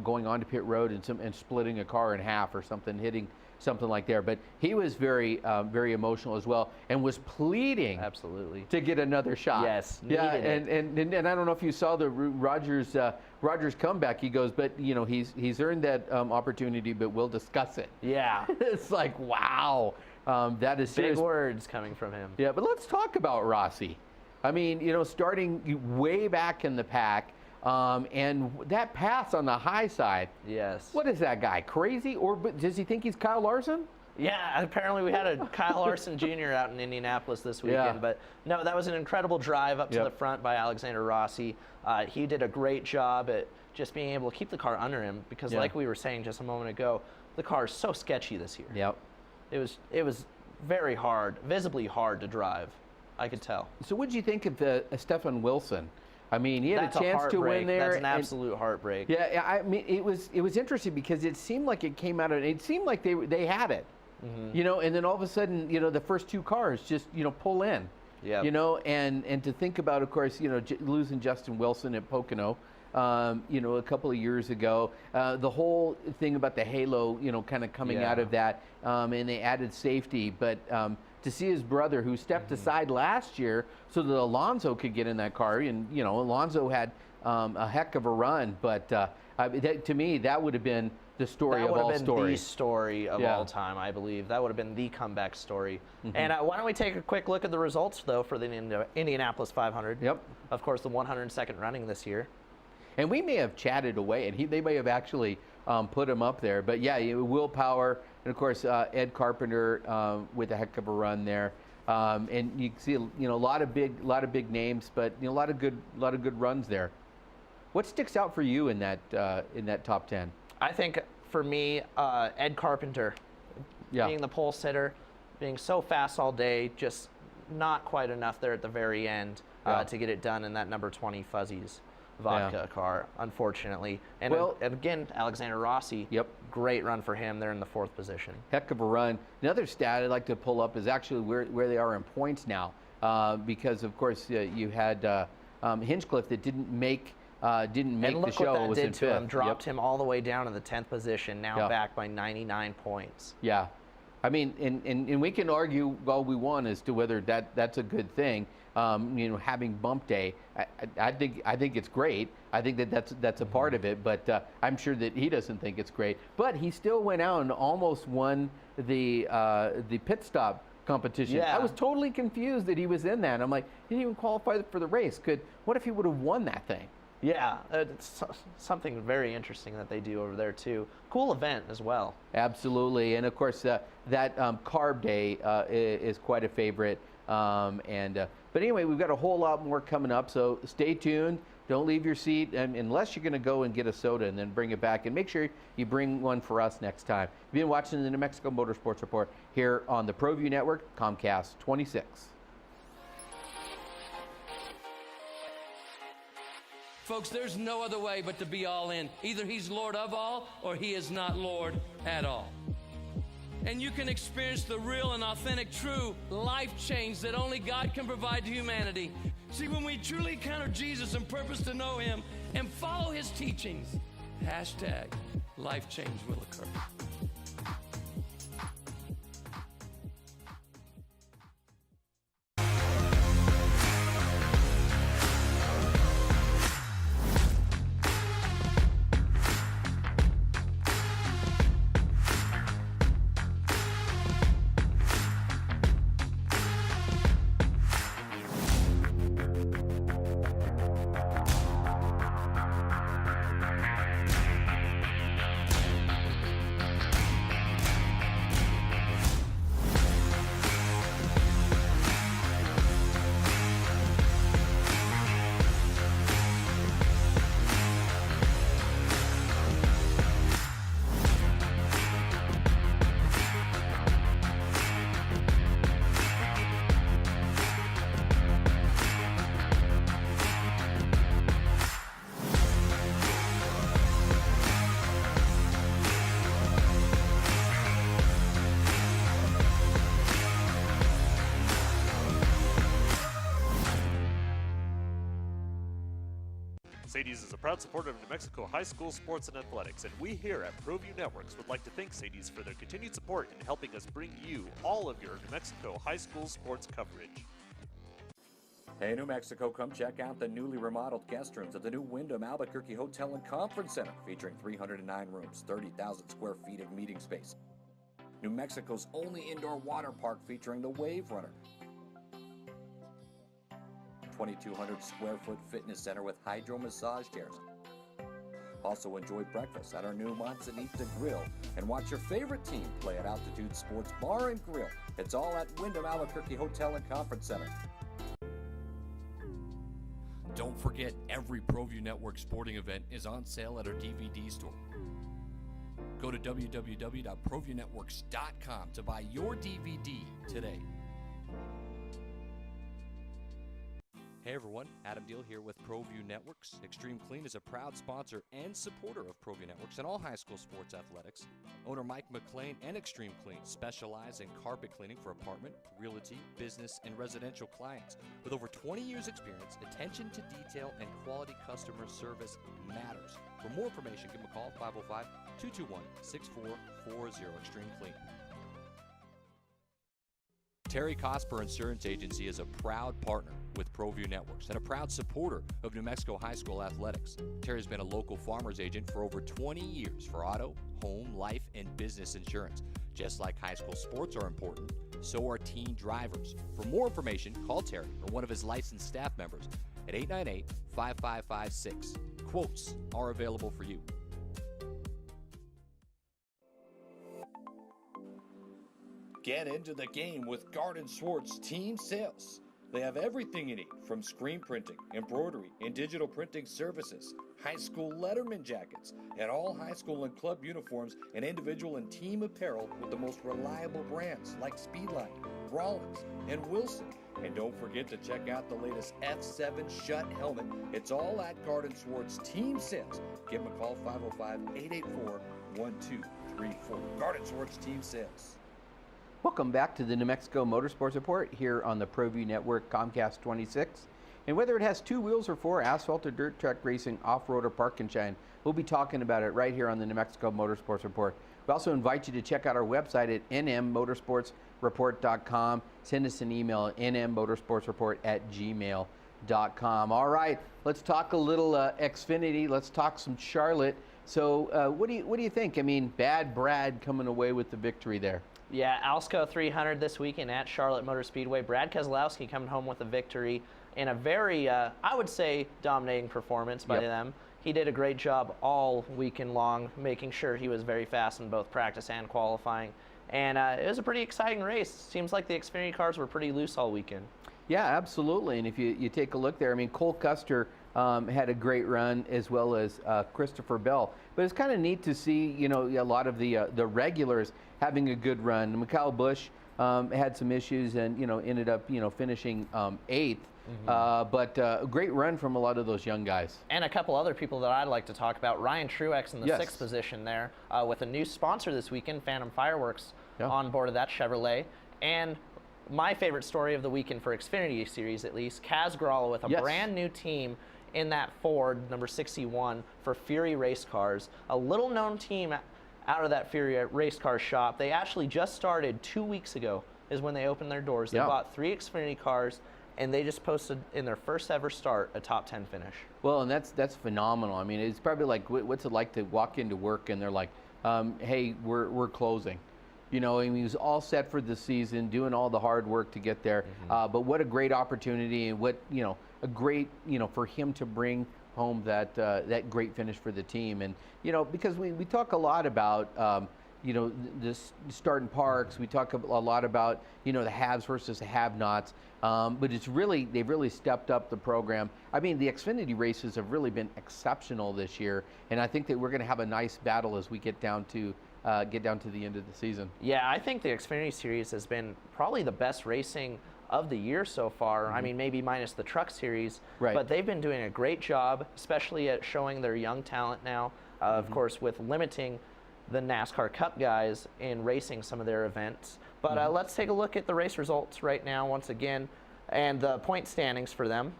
going onto pit road and splitting a car in half or something, hitting something like there. But he was very very emotional as well, and was pleading absolutely to get another shot. Yes, yeah, needed and I don't know if you saw the Rogers comeback. He goes, but you know, he's earned that opportunity, but we'll discuss it. Yeah. It's like, wow, that is serious. Big words coming from him. Yeah, but let's talk about Rossi. I mean, you know, starting way back in the pack, and that pass on the high side. Yes. What is that guy, crazy? Or does he think he's Kyle Larson? Yeah, apparently we had a Kyle Larson Jr. out in Indianapolis this weekend. Yeah. But no, that was an incredible drive up to Yep. the front by Alexander Rossi. He did a great job at just being able to keep the car under him because, Yeah. like we were saying just a moment ago, the car is so sketchy this year. Yep. It was very hard, visibly hard to drive. I could tell. So what did you think of Stefan Wilson? I mean, he had That's a chance to heartbreak. win there. That's an absolute heartbreak. Yeah, I mean, it was interesting because it seemed like it came out of, it seemed like they had it, you know, and then all of a sudden, you know, the first two cars just, you know, pull in, Yep. you know, and to think about, of course, you know, losing Justin Wilson at Pocono, you know, a couple of years ago, the whole thing about the halo, you know, kind of coming out of that, and they added safety, but to see his brother who stepped aside last year so that Alonso could get in that car, and you know, Alonso had a heck of a run, but to me, that would have been the story of all stories. That would have been the story of Yeah. all time, I believe. That would have been the comeback story. And why don't we take a quick look at the results, though, for the Indianapolis 500. Yep. Of course, the 102nd running this year. And we may have chatted away, and they may have actually put him up there. But yeah, Will Power, and of course Ed Carpenter with a heck of a run there. And you can see, you know, a lot of big names, but you know, a lot of good runs there. What sticks out for you in that top 10? I think for me, Ed Carpenter, being the pole sitter, being so fast all day, just not quite enough there at the very end to get it done in that number 20 Fuzzies vodka car, unfortunately. And, and again, Alexander Rossi, great run for him. They're in the 4th position. Heck of a run. Another stat I'd like to pull up is actually where they are in points now, because of course you had Hinchcliffe that didn't make the show. What that was did in to 5th. him, dropped him all the way down to the 10th position, now back by 99 points. Yeah. I mean, and we can argue all we want as to whether that's a good thing. You know, having bump day, I think it's great. I think that's a part of it, but I'm sure that he doesn't think it's great. But he still went out and almost won the pit stop competition. Yeah. I was totally confused that he was in that. I'm like, he didn't even qualify for the race. What if he would have won that thing? Yeah, it's something very interesting that they do over there too. Cool event as well. Absolutely, and of course that carb day is quite a favorite. But anyway, we've got a whole lot more coming up, so stay tuned. Don't leave your seat unless you're going to go and get a soda and then bring it back. And make sure you bring one for us next time. You've been watching the New Mexico Motorsports Report here on the Proview Network, Comcast 26. Folks, there's no other way but to be all in. Either he's Lord of all or he is not Lord at all. And you can experience the real and authentic, true life change that only God can provide to humanity. See, when we truly encounter Jesus and purpose to know him and follow his teachings, #life change will occur. Sadie's is a proud supporter of New Mexico high school sports and athletics, and we here at Proview Networks would like to thank Sadie's for their continued support in helping us bring you all of your New Mexico high school sports coverage. Hey, New Mexico, come check out the newly remodeled guest rooms at the new Wyndham Albuquerque Hotel and Conference Center, featuring 309 rooms, 30,000 square feet of meeting space. New Mexico's only indoor water park featuring the Wave Runner. 2,200 square foot fitness center with hydro massage chairs. Also enjoy breakfast at our new Manzanita Grill and watch your favorite team play at Altitude Sports Bar and Grill. It's all at Wyndham Albuquerque Hotel and Conference Center. Don't forget, every Proview Network sporting event is on sale at our DVD store. Go to www.proviewNetworks.com to buy your DVD today. Hey everyone, Adam Deal here with Proview Networks. Extreme Clean is a proud sponsor and supporter of Proview Networks and all high school sports athletics. Owner Mike McLean and Extreme Clean specialize in carpet cleaning for apartment, realty, business, and residential clients. With over 20 years experience, attention to detail and quality customer service matters. For more information, give them a call, 505-221-6440, Extreme Clean. Terry Cosper Insurance Agency is a proud partner with Proview Networks and a proud supporter of New Mexico high school athletics. Terry's been a local farmer's agent for over 20 years for auto, home, life, and business insurance. Just like high school sports are important, so are teen drivers. For more information, call Terry or one of his licensed staff members at 898-5556. Quotes are available for you. Get into the game with Garden Swartz Team Sales. They have everything you need, from screen printing, embroidery, and digital printing services, high school letterman jackets, and all high school and club uniforms and individual and team apparel with the most reliable brands like Speedline, Rollins, and Wilson. And don't forget to check out the latest F7 Shut helmet. It's all at Garden Swartz Team Sales. Give them a call, 505-884-1234. Garden Swartz Team Sales. Welcome back to the New Mexico Motorsports Report here on the Proview Network Comcast 26. And whether it has 2 wheels or 4, asphalt or dirt track racing, off-road or park and shine, we'll be talking about it right here on the New Mexico Motorsports Report. We also invite you to check out our website at nmmotorsportsreport.com. Send us an email at nmmotorsportsreport@gmail.com. All right, let's talk a little Xfinity. Let's talk some Charlotte. So what do you think? I mean, Bad Brad coming away with the victory there. Yeah, Alsco 300 this weekend at Charlotte Motor Speedway. Brad Keselowski coming home with a victory in a very, I would say, dominating performance by them. He did a great job all weekend long, making sure he was very fast in both practice and qualifying. And it was a pretty exciting race. Seems like the Xfinity cars were pretty loose all weekend. Yeah, absolutely. And if you take a look there, I mean, Cole Custer had a great run, as well as Christopher Bell. But it's kind of neat to see, you know, a lot of the regulars having a good run. Mikhail Busch had some issues and, you know, ended up, you know, finishing 8th. But a great run from a lot of those young guys. And a couple other people that I'd like to talk about. Ryan Truex in the 6th position there with a new sponsor this weekend, Phantom Fireworks, on board of that Chevrolet. And my favorite story of the weekend for Xfinity Series, at least, Kaz Gralla with a brand new team in that Ford, number 61, for Fury Race Cars. A little known team out of that Fury Race Car shop. They actually just started 2 weeks ago is when they opened their doors. They bought 3 Xfinity cars, and they just posted in their first ever start a top 10 finish. Well, and that's phenomenal. I mean, it's probably like, what's it like to walk into work and they're like, hey, we're closing. You know, I mean, he was all set for the season, doing all the hard work to get there. But what a great opportunity, and what, you know, a great, you know, for him to bring home that that great finish for the team. And, you know, because we talk a lot about, you know, this starting parks. We talk a lot about, you know, the haves versus the have-nots. But it's really, they've really stepped up the program. I mean, the Xfinity races have really been exceptional this year. And I think that we're going to have a nice battle as we get down to the end of the season. Yeah, I think the Xfinity Series has been probably the best racing of the year so far. I mean, maybe minus the Truck Series, but they've been doing a great job, especially at showing their young talent now. Of course, with limiting the NASCAR Cup guys in racing some of their events. But let's take a look at the race results right now once again, and the point standings for them.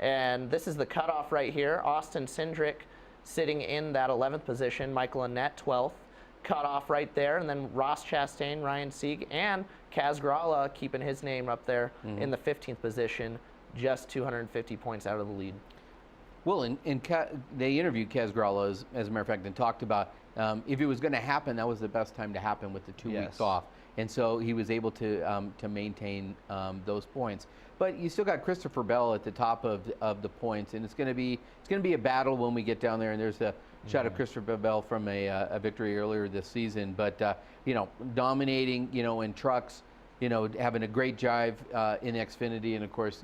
And this is the cutoff right here. Austin Cindric sitting in that 11th position. Michael Annett, 12th. Cutoff right there. And then Ross Chastain, Ryan Sieg, and Kaz Grala keeping his name up there in the 15th position, just 250 points out of the lead. Well, they interviewed Kaz Grala, as a matter of fact, and talked about if it was going to happen, that was the best time to happen with the 2 weeks off. And so he was able to maintain those points. But you still got Christopher Bell at the top of the points, and it's going to be a battle when we get down there. And there's a shot of Christopher Bell from a victory earlier this season. But dominating, in trucks, having a great drive in Xfinity, and of course,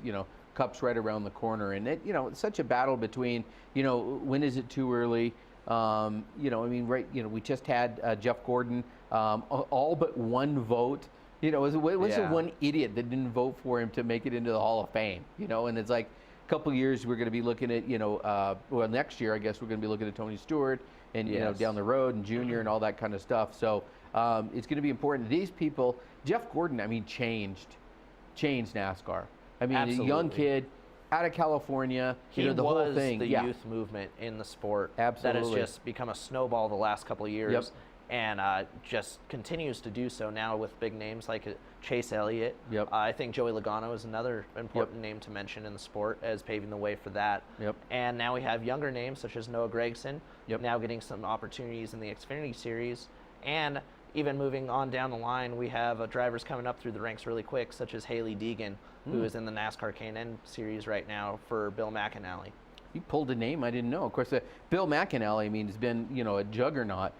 Cup's right around the corner. And it's such a battle between, when is it too early? We just had Jeff Gordon, all but one vote. Was the one idiot that didn't vote for him to make it into the Hall of Fame? And it's like a couple of years we're going to be looking at, next year I guess we're going to be looking at Tony Stewart and down the road and Junior and all that kind of stuff. So it's going to be important. These people, Jeff Gordon, changed NASCAR. Absolutely. A young kid out of California, the whole thing. The youth movement in the sport. Absolutely. That has just become a snowball the last couple of years. And just continues to do so now with big names like Chase Elliott. I think Joey Logano is another important name to mention in the sport as paving the way for that. And now we have younger names such as Noah Gragson now getting some opportunities in the Xfinity Series. And even moving on down the line, we have drivers coming up through the ranks really quick, such as Haley Deegan, who is in the NASCAR K&N Series right now for Bill McAnally. You pulled a name I didn't know. Of course, Bill McAnally, has been a juggernaut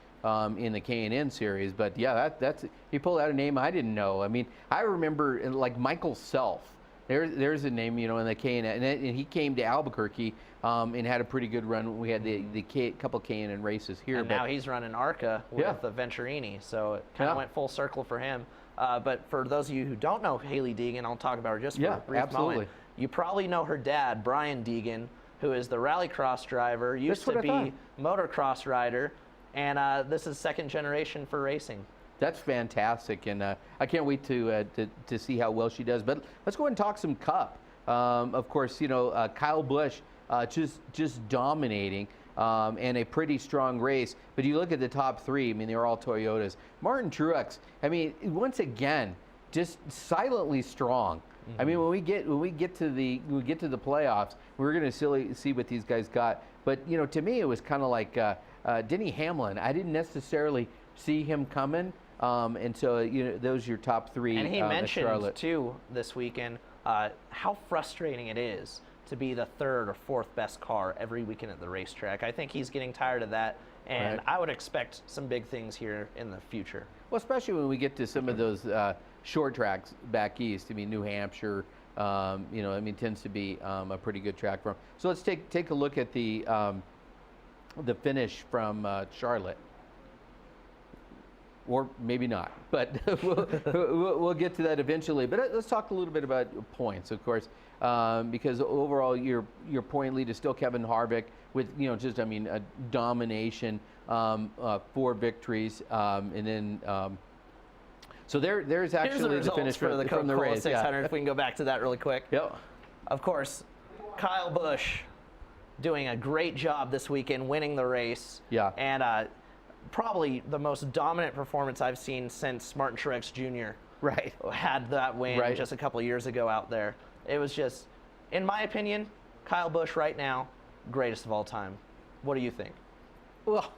in the K&N Series. But yeah, that's he pulled out a name I didn't know. I remember like Michael Self. There's a name in the K&N, and he came to Albuquerque and had a pretty good run. We had the couple K&N races here. And now he's running ARCA with the Venturini, so it kind of went full circle for him. But for those of you who don't know Haley Deegan, I'll talk about her just for a brief moment. You probably know her dad, Brian Deegan, who is the rallycross driver, used to be motocross rider, and this is second generation for racing. That's fantastic, and I can't wait to see how well she does. But let's go ahead and talk some Cup. Of course, Kyle Busch just dominating and a pretty strong race. But you look at the top three. they were all Toyotas. Martin Truex. Once again, just silently strong. When we get to the playoffs, we're going to see what these guys got. But to me, it was kind of like Denny Hamlin. I didn't necessarily see him coming. And so, those are your top three. And he mentioned, too, this weekend, how frustrating it is to be the third or fourth best car every weekend at the racetrack. I think he's getting tired of that, and I would expect some big things here in the future. Well, especially when we get to some of those short tracks back east. New Hampshire, tends to be a pretty good track for him. So let's take a look at the finish from Charlotte. Or maybe not, but we'll get to that eventually. But let's talk a little bit about points, of course, because overall your point lead is still Kevin Harvick with a domination, 4 victories, and then so there's actually the finish for the from the race. 600. If we can go back to that really quick. Of course, Kyle Busch doing a great job this weekend, winning the race. And probably the most dominant performance I've seen since Martin Truex Jr. had that win just a couple of years ago out there. It was just, in my opinion, Kyle Busch right now, greatest of all time. What do you think? Well,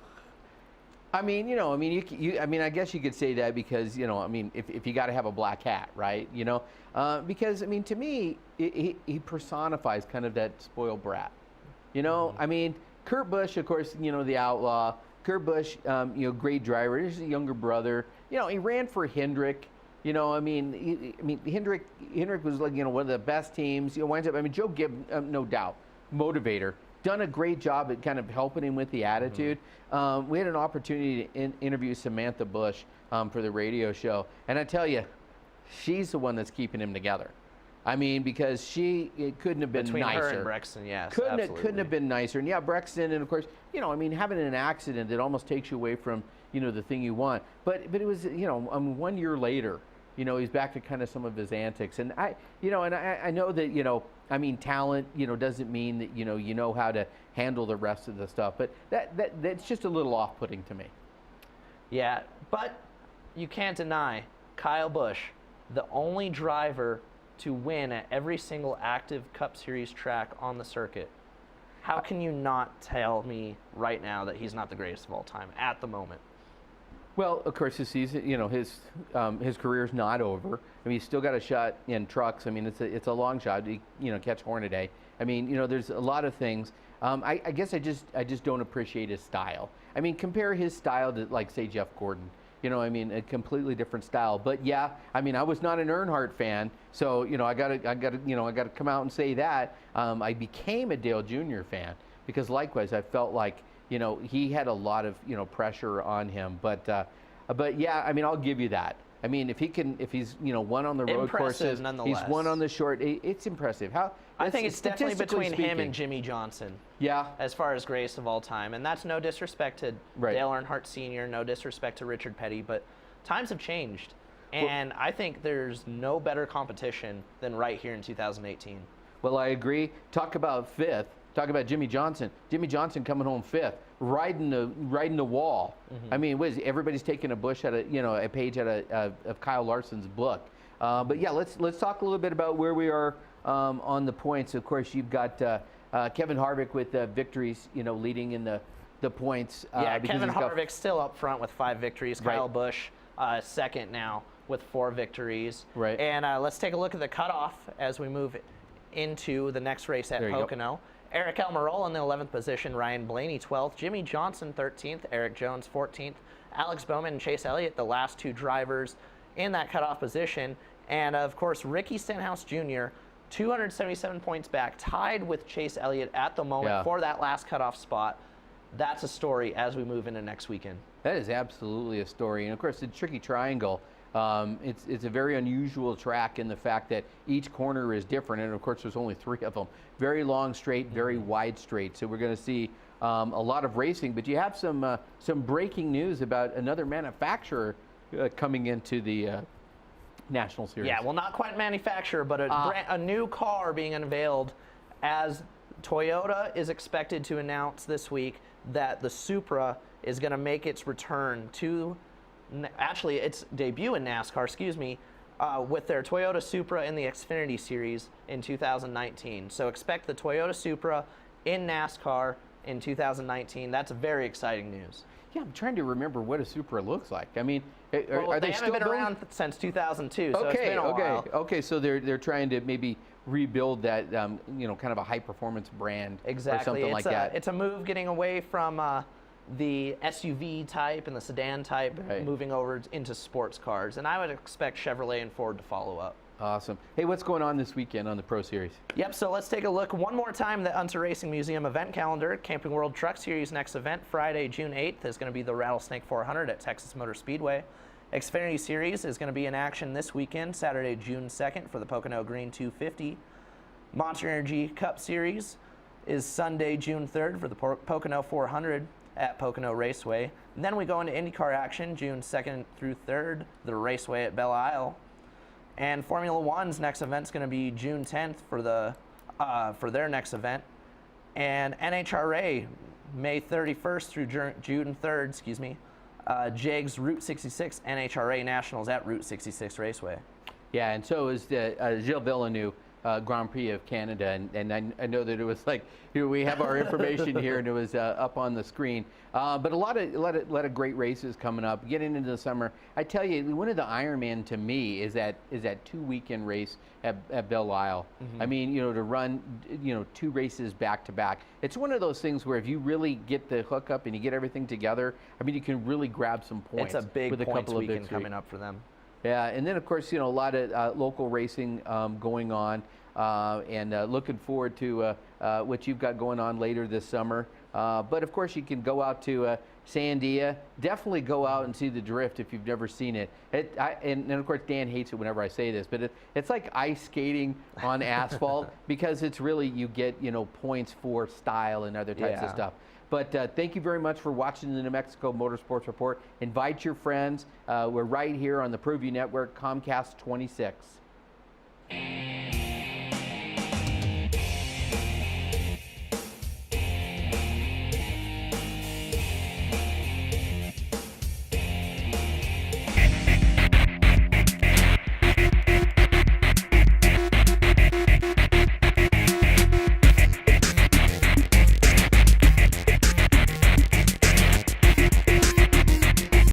I guess you could say that because, if you got to have a black hat, right? Because, to me, he personifies kind of that spoiled brat. Kurt Busch, of course, the outlaw. Kurt Busch, great driver. He's a younger brother. He ran for Hendrick. Hendrick was like, one of the best teams. Winds up, Joe Gibb, no doubt, motivator. Done a great job at kind of helping him with the attitude. We had an opportunity to interview Samantha Busch for the radio show. And I tell you, she's the one that's keeping him together. Because it couldn't have been Between nicer. her and Brexton, yes, couldn't have been nicer. And yeah, Brexton, and of course, having an accident that almost takes you away from, the thing you want. But it was, 1 year later, he's back to kind of some of his antics. And I know that, I mean, talent, doesn't mean that, you know how to handle the rest of the stuff. But that's just a little off-putting to me. Yeah, but you can't deny Kyle Busch, the only driver to win at every single active Cup Series track on the circuit. How can you not tell me right now that he's not the greatest of all time at the moment? Well, of course, his season, his career's not over. I mean, he's still got a shot in trucks. I mean, it's a long shot. Catch Hornaday. I mean, there's a lot of things. I guess I just don't appreciate his style. I mean, compare his style to, like, say, Jeff Gordon. A completely different style. But yeah, I mean, I was not an Earnhardt fan, so I gotta come out and say that. I became a Dale Jr. fan because likewise, I felt like he had a lot of pressure on him. But yeah, I mean, I'll give you that. I mean, if he's won on the road courses, he's won on the short. It's impressive. I think it's definitely between him and Jimmy Johnson. Yeah. As far as greatest of all time, and that's no disrespect to Dale Earnhardt Sr., no disrespect to Richard Petty, but times have changed, and I think there's no better competition than right here in 2018. Well, I agree. Talk about fifth. Talk about Jimmy Johnson. Jimmy Johnson coming home fifth, riding the wall. Mm-hmm. I mean, everybody's taking a page out of Kyle Larson's book. But yeah, let's talk a little bit about where we are on the points. Of course, you've got Kevin Harvick with victories, leading in the points. Yeah, Kevin Harvick's still up front with 5 victories. Kyle Busch second now with 4 victories. Right. And let's take a look at the cutoff as we move into the next race at Pocono. Eric Almirola in the 11th position, Ryan Blaney 12th, Jimmy Johnson 13th, Eric Jones 14th, Alex Bowman and Chase Elliott, the last 2 drivers in that cutoff position. And of course, Ricky Stenhouse Jr., 277 points back, tied with Chase Elliott at the moment for that last cutoff spot. That's a story as we move into next weekend. That is absolutely a story. And of course, the Tricky Triangle, it's a very unusual track in the fact that each corner is different. And of course, there's only 3 of them. Very long straight, very wide straight. So we're going to see a lot of racing. But you have some breaking news about another manufacturer coming into the National Series. Yeah, well, not quite manufacturer, but a new car being unveiled, as Toyota is expected to announce this week that the Supra is going to make its return to, actually its debut in NASCAR, with their Toyota Supra in the Xfinity Series in 2019. So expect the Toyota Supra in NASCAR in 2019. That's very exciting news. Yeah, I'm trying to remember what a Supra looks like. I mean, are they still haven't been around since 2002, so it's been a while. Okay, so they're trying to maybe rebuild that, kind of a high-performance brand or something like that. It's a move getting away from the SUV type and the sedan type, moving over into sports cars. And I would expect Chevrolet and Ford to follow up. Awesome. Hey, what's going on this weekend on the Pro Series? Yep, so let's take a look one more time at the Unser Racing Museum event calendar. Camping World Truck Series next event, Friday, June 8th, is going to be the Rattlesnake 400 at Texas Motor Speedway. Xfinity Series is going to be in action this weekend, Saturday, June 2nd, for the Pocono Green 250. Monster Energy Cup Series is Sunday, June 3rd, for the Pocono 400 at Pocono Raceway. And then we go into IndyCar action, June 2nd through 3rd, the Raceway at Belle Isle. And Formula One's next event is going to be June 10th for their next event. And NHRA, May 31st through June 3rd, JEG's Route 66 NHRA Nationals at Route 66 Raceway. Yeah, and so is the Gilles Villeneuve Grand Prix of Canada, and I know that it was like, we have our information here, and it was up on the screen. But a lot of great races coming up, getting into the summer. I tell you, one of the Ironman to me is that 2-weekend race at Belle Isle. Mm-hmm. I mean, to run 2 races back to back. It's one of those things where if you really get the hookup and you get everything together, I mean, you can really grab some points. It's a big with a points couple of weekend coming up for them. Yeah, and then of course, a lot of local racing going on, and looking forward to what you've got going on later this summer. But of course, you can go out to Sandia. Definitely go out and see the drift if you've never seen it. And of course, Dan hates it whenever I say this, but it's like ice skating on asphalt because it's really, you get points for style and other types of stuff. But thank you very much for watching the New Mexico Motorsports Report. Invite your friends. We're right here on the Proview Network, Comcast 26.